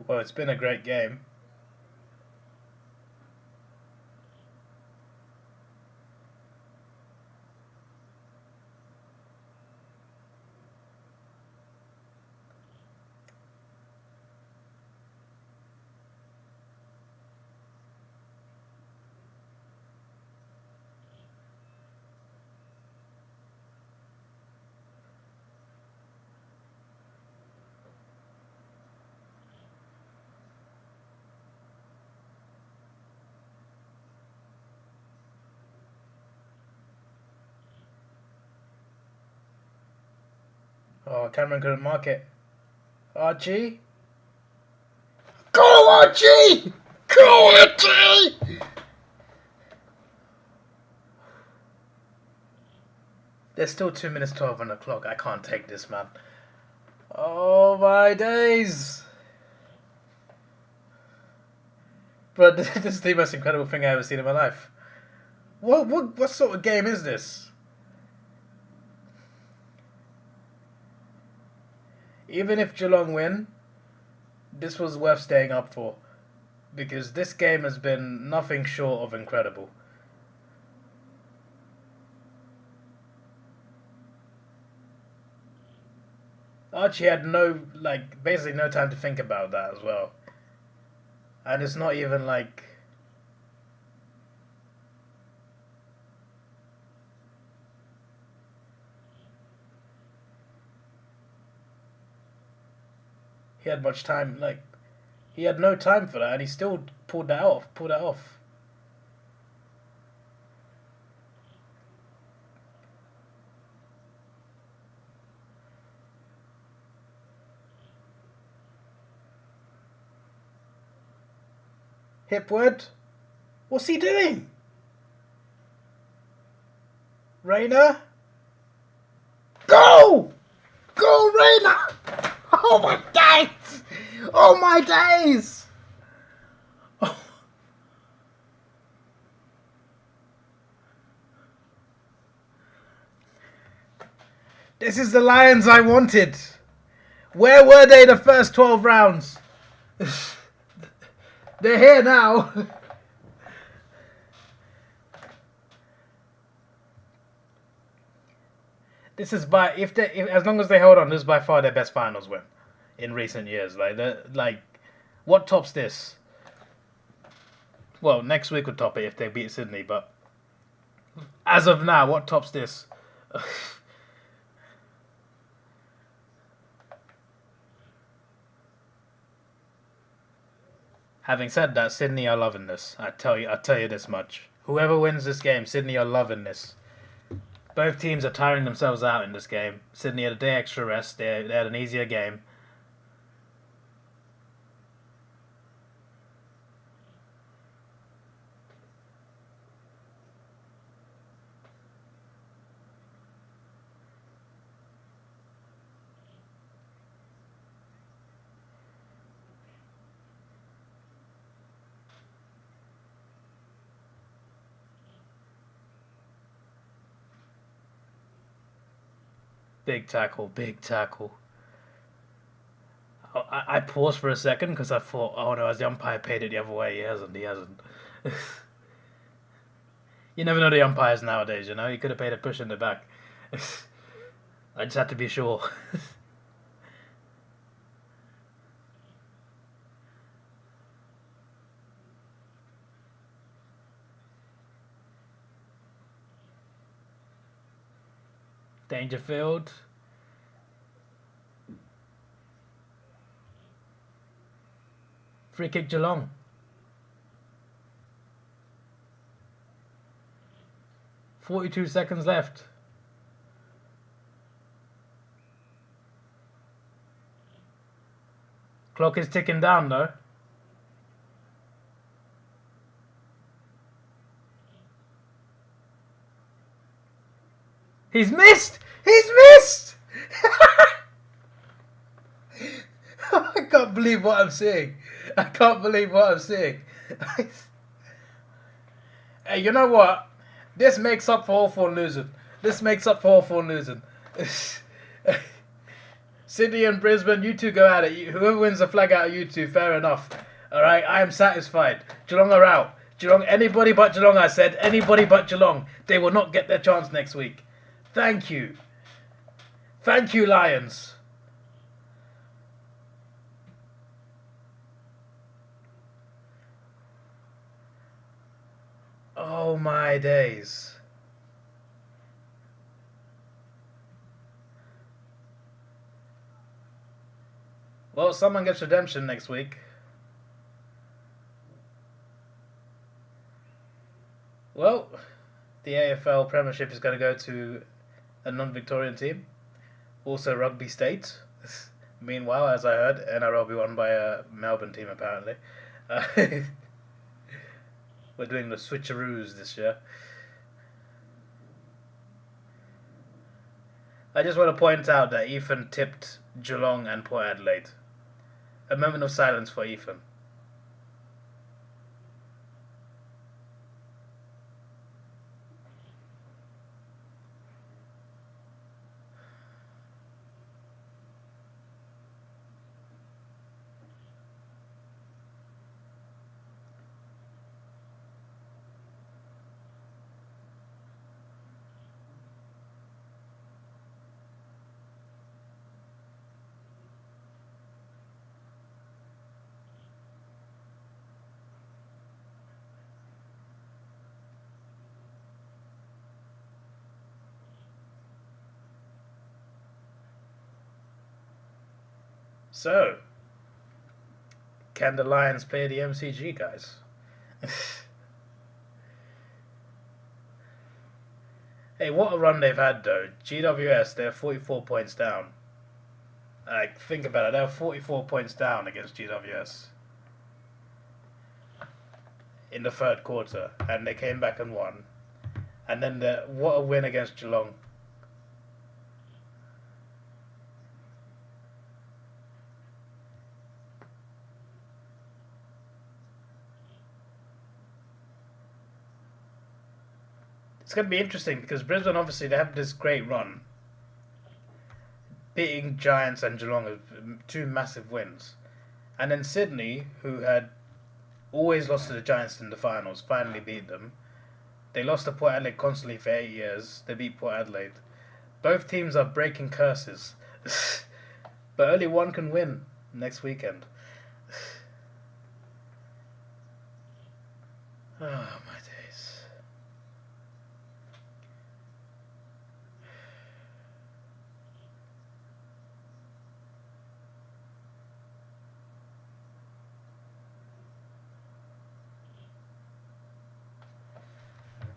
Well, it's been a great game. Oh, Cameron couldn't mark it. Archie? Go, Archie! Go, Archie! There's still 2 minutes 12 on the clock. I can't take this, man. Oh, my days. But this is the most incredible thing I've ever seen in my life. What sort of game is this? Even if Geelong win, this was worth staying up for. Because this game has been nothing short of incredible. Archie had basically no time to think about that as well. And it's not even like... he had much time, he had no time for that, and he still pulled that off. Hipwood? What's he doing? Rayner? Go! Go, Rayner! Oh my days! Oh my days! Oh. This is the Lions I wanted. Where were they the first 12 rounds? They're here now. This is as long as they hold on, this is by far their best finals win in recent years. What tops this? Well, next week would top it if they beat Sydney, but as of now, what tops this? Having said that, Sydney are loving this. I tell you this much. Whoever wins this game, Sydney are loving this. Both teams are tiring themselves out in this game. Sydney had a day extra rest. They had an easier game. Big tackle, big tackle. I paused for a second because I thought, oh no, has the umpire paid it the other way? He hasn't. You never know the umpires nowadays, you know? He could have paid a push in the back. I just had to be sure. Dangerfield. Free kick Geelong. .42 seconds left. Clock is ticking down though. He's missed! He's missed! I can't believe what I'm seeing. I can't believe what I'm seeing. Hey, you know what? This makes up for all for losing. Sydney and Brisbane, you two go at it. Whoever wins the flag out of you two, fair enough. Alright, I am satisfied. Geelong are out. Geelong, anybody but Geelong, I said. Anybody but Geelong. They will not get their chance next week. Thank you. Thank you, Lions. Oh my days. Well, someone gets redemption next week. Well, the AFL Premiership is going to go to a non-Victorian team. Also, Rugby State. Meanwhile, as I heard, NRL will be won by a Melbourne team apparently. Uh, we're doing the switcheroos this year. I just want to point out that Ethan tipped Geelong and Port Adelaide. A moment of silence for Ethan. So, can the Lions play the MCG, guys? Hey, what a run they've had, though. GWS, they're 44 points down. Like, think about it, they're 44 points down against GWS in the third quarter, and they came back and won. And then, what a win against Geelong. It's going to be interesting because Brisbane, obviously, they have this great run. Beating Giants and Geelong, two massive wins. And then Sydney, who had always lost to the Giants in the finals, finally beat them. They lost to Port Adelaide constantly for 8 years. They beat Port Adelaide. Both teams are breaking curses. But only one can win next weekend. Oh, my days.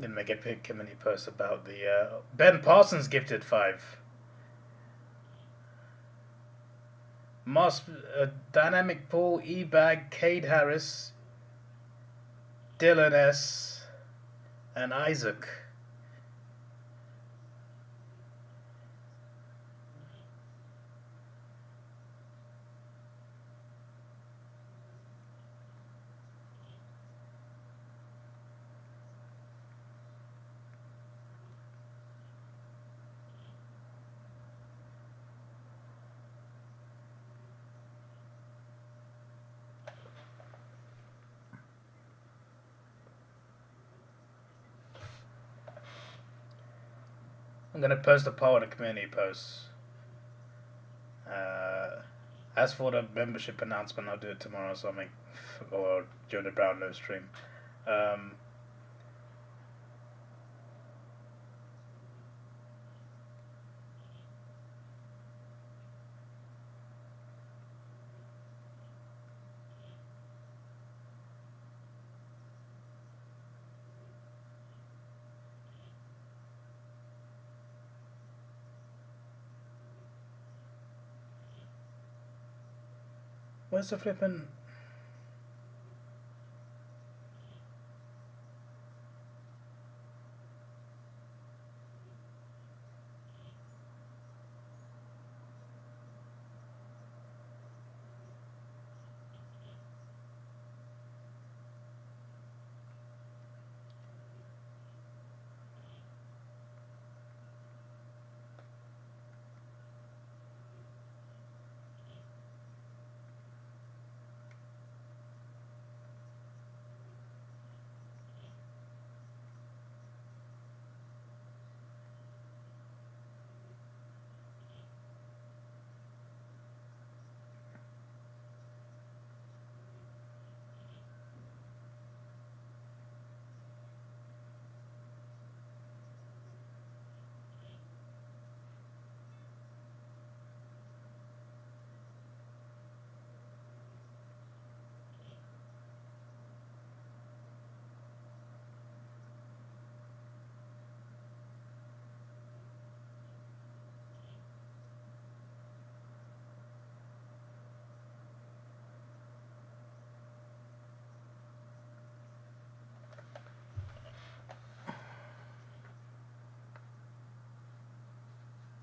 Didn't make a community post about the Ben Parsons gifted 5. Dynamic Pool, E-Bag, Cade Harris, Dylan S, and Isaac. I'm going to post a poll in the community post. As for the membership announcement, I'll do it tomorrow or something. Or during the Brown Nose stream. Where's the flippin'...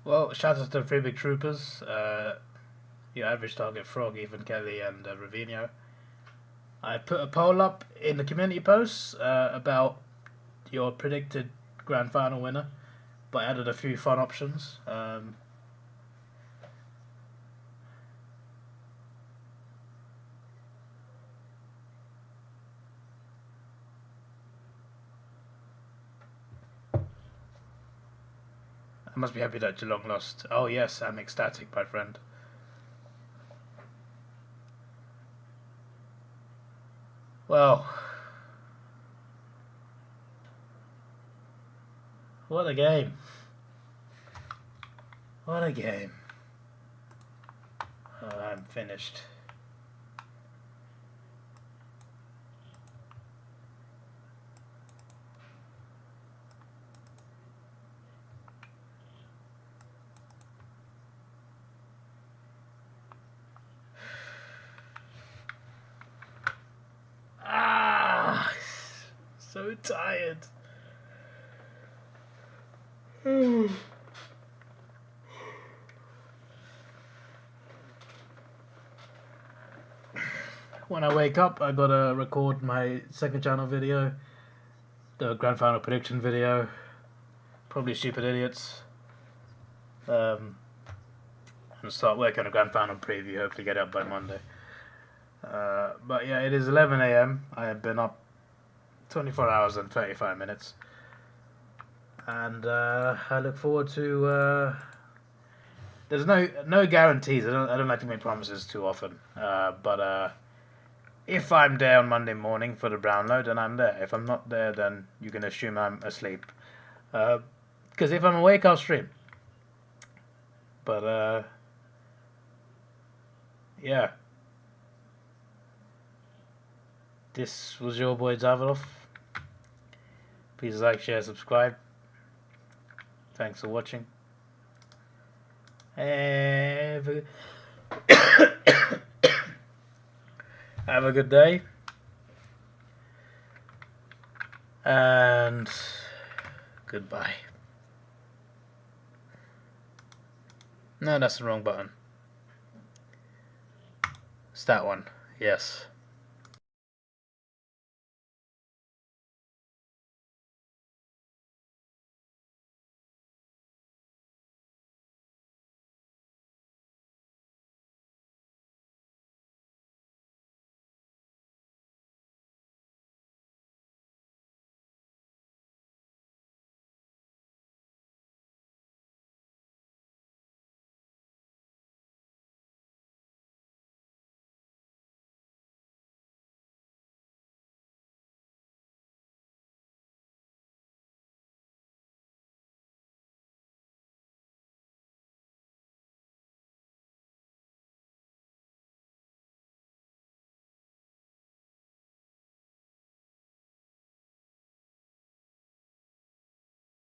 Well, shout out to the three big troopers. Your average target Frog, Ethan Kelly, and Ravino. I put a poll up in the community post about your predicted grand final winner, but I added a few fun options. I must be happy that Geelong lost. Oh yes, I'm ecstatic, my friend. Well, what a game. What a game. Oh, I'm finished. Ah, so tired. When I wake up, I gotta record my second channel video, the grand final prediction video, probably Stupid Idiots, and start working on a grand final preview, hopefully get it up by Monday. But yeah, it is 11 a.m. I have been up 24 hours and 35 minutes. And I look forward to... there's no guarantees. I don't like to make promises too often. But if I'm there on Monday morning for the download, then I'm there. If I'm not there, then you can assume I'm asleep. Because if I'm awake, I'll stream. But yeah. This was your boy Davidoff. Please like, share, subscribe. Thanks for watching. Have a good day. And goodbye. No, that's the wrong button. It's that one. Yes.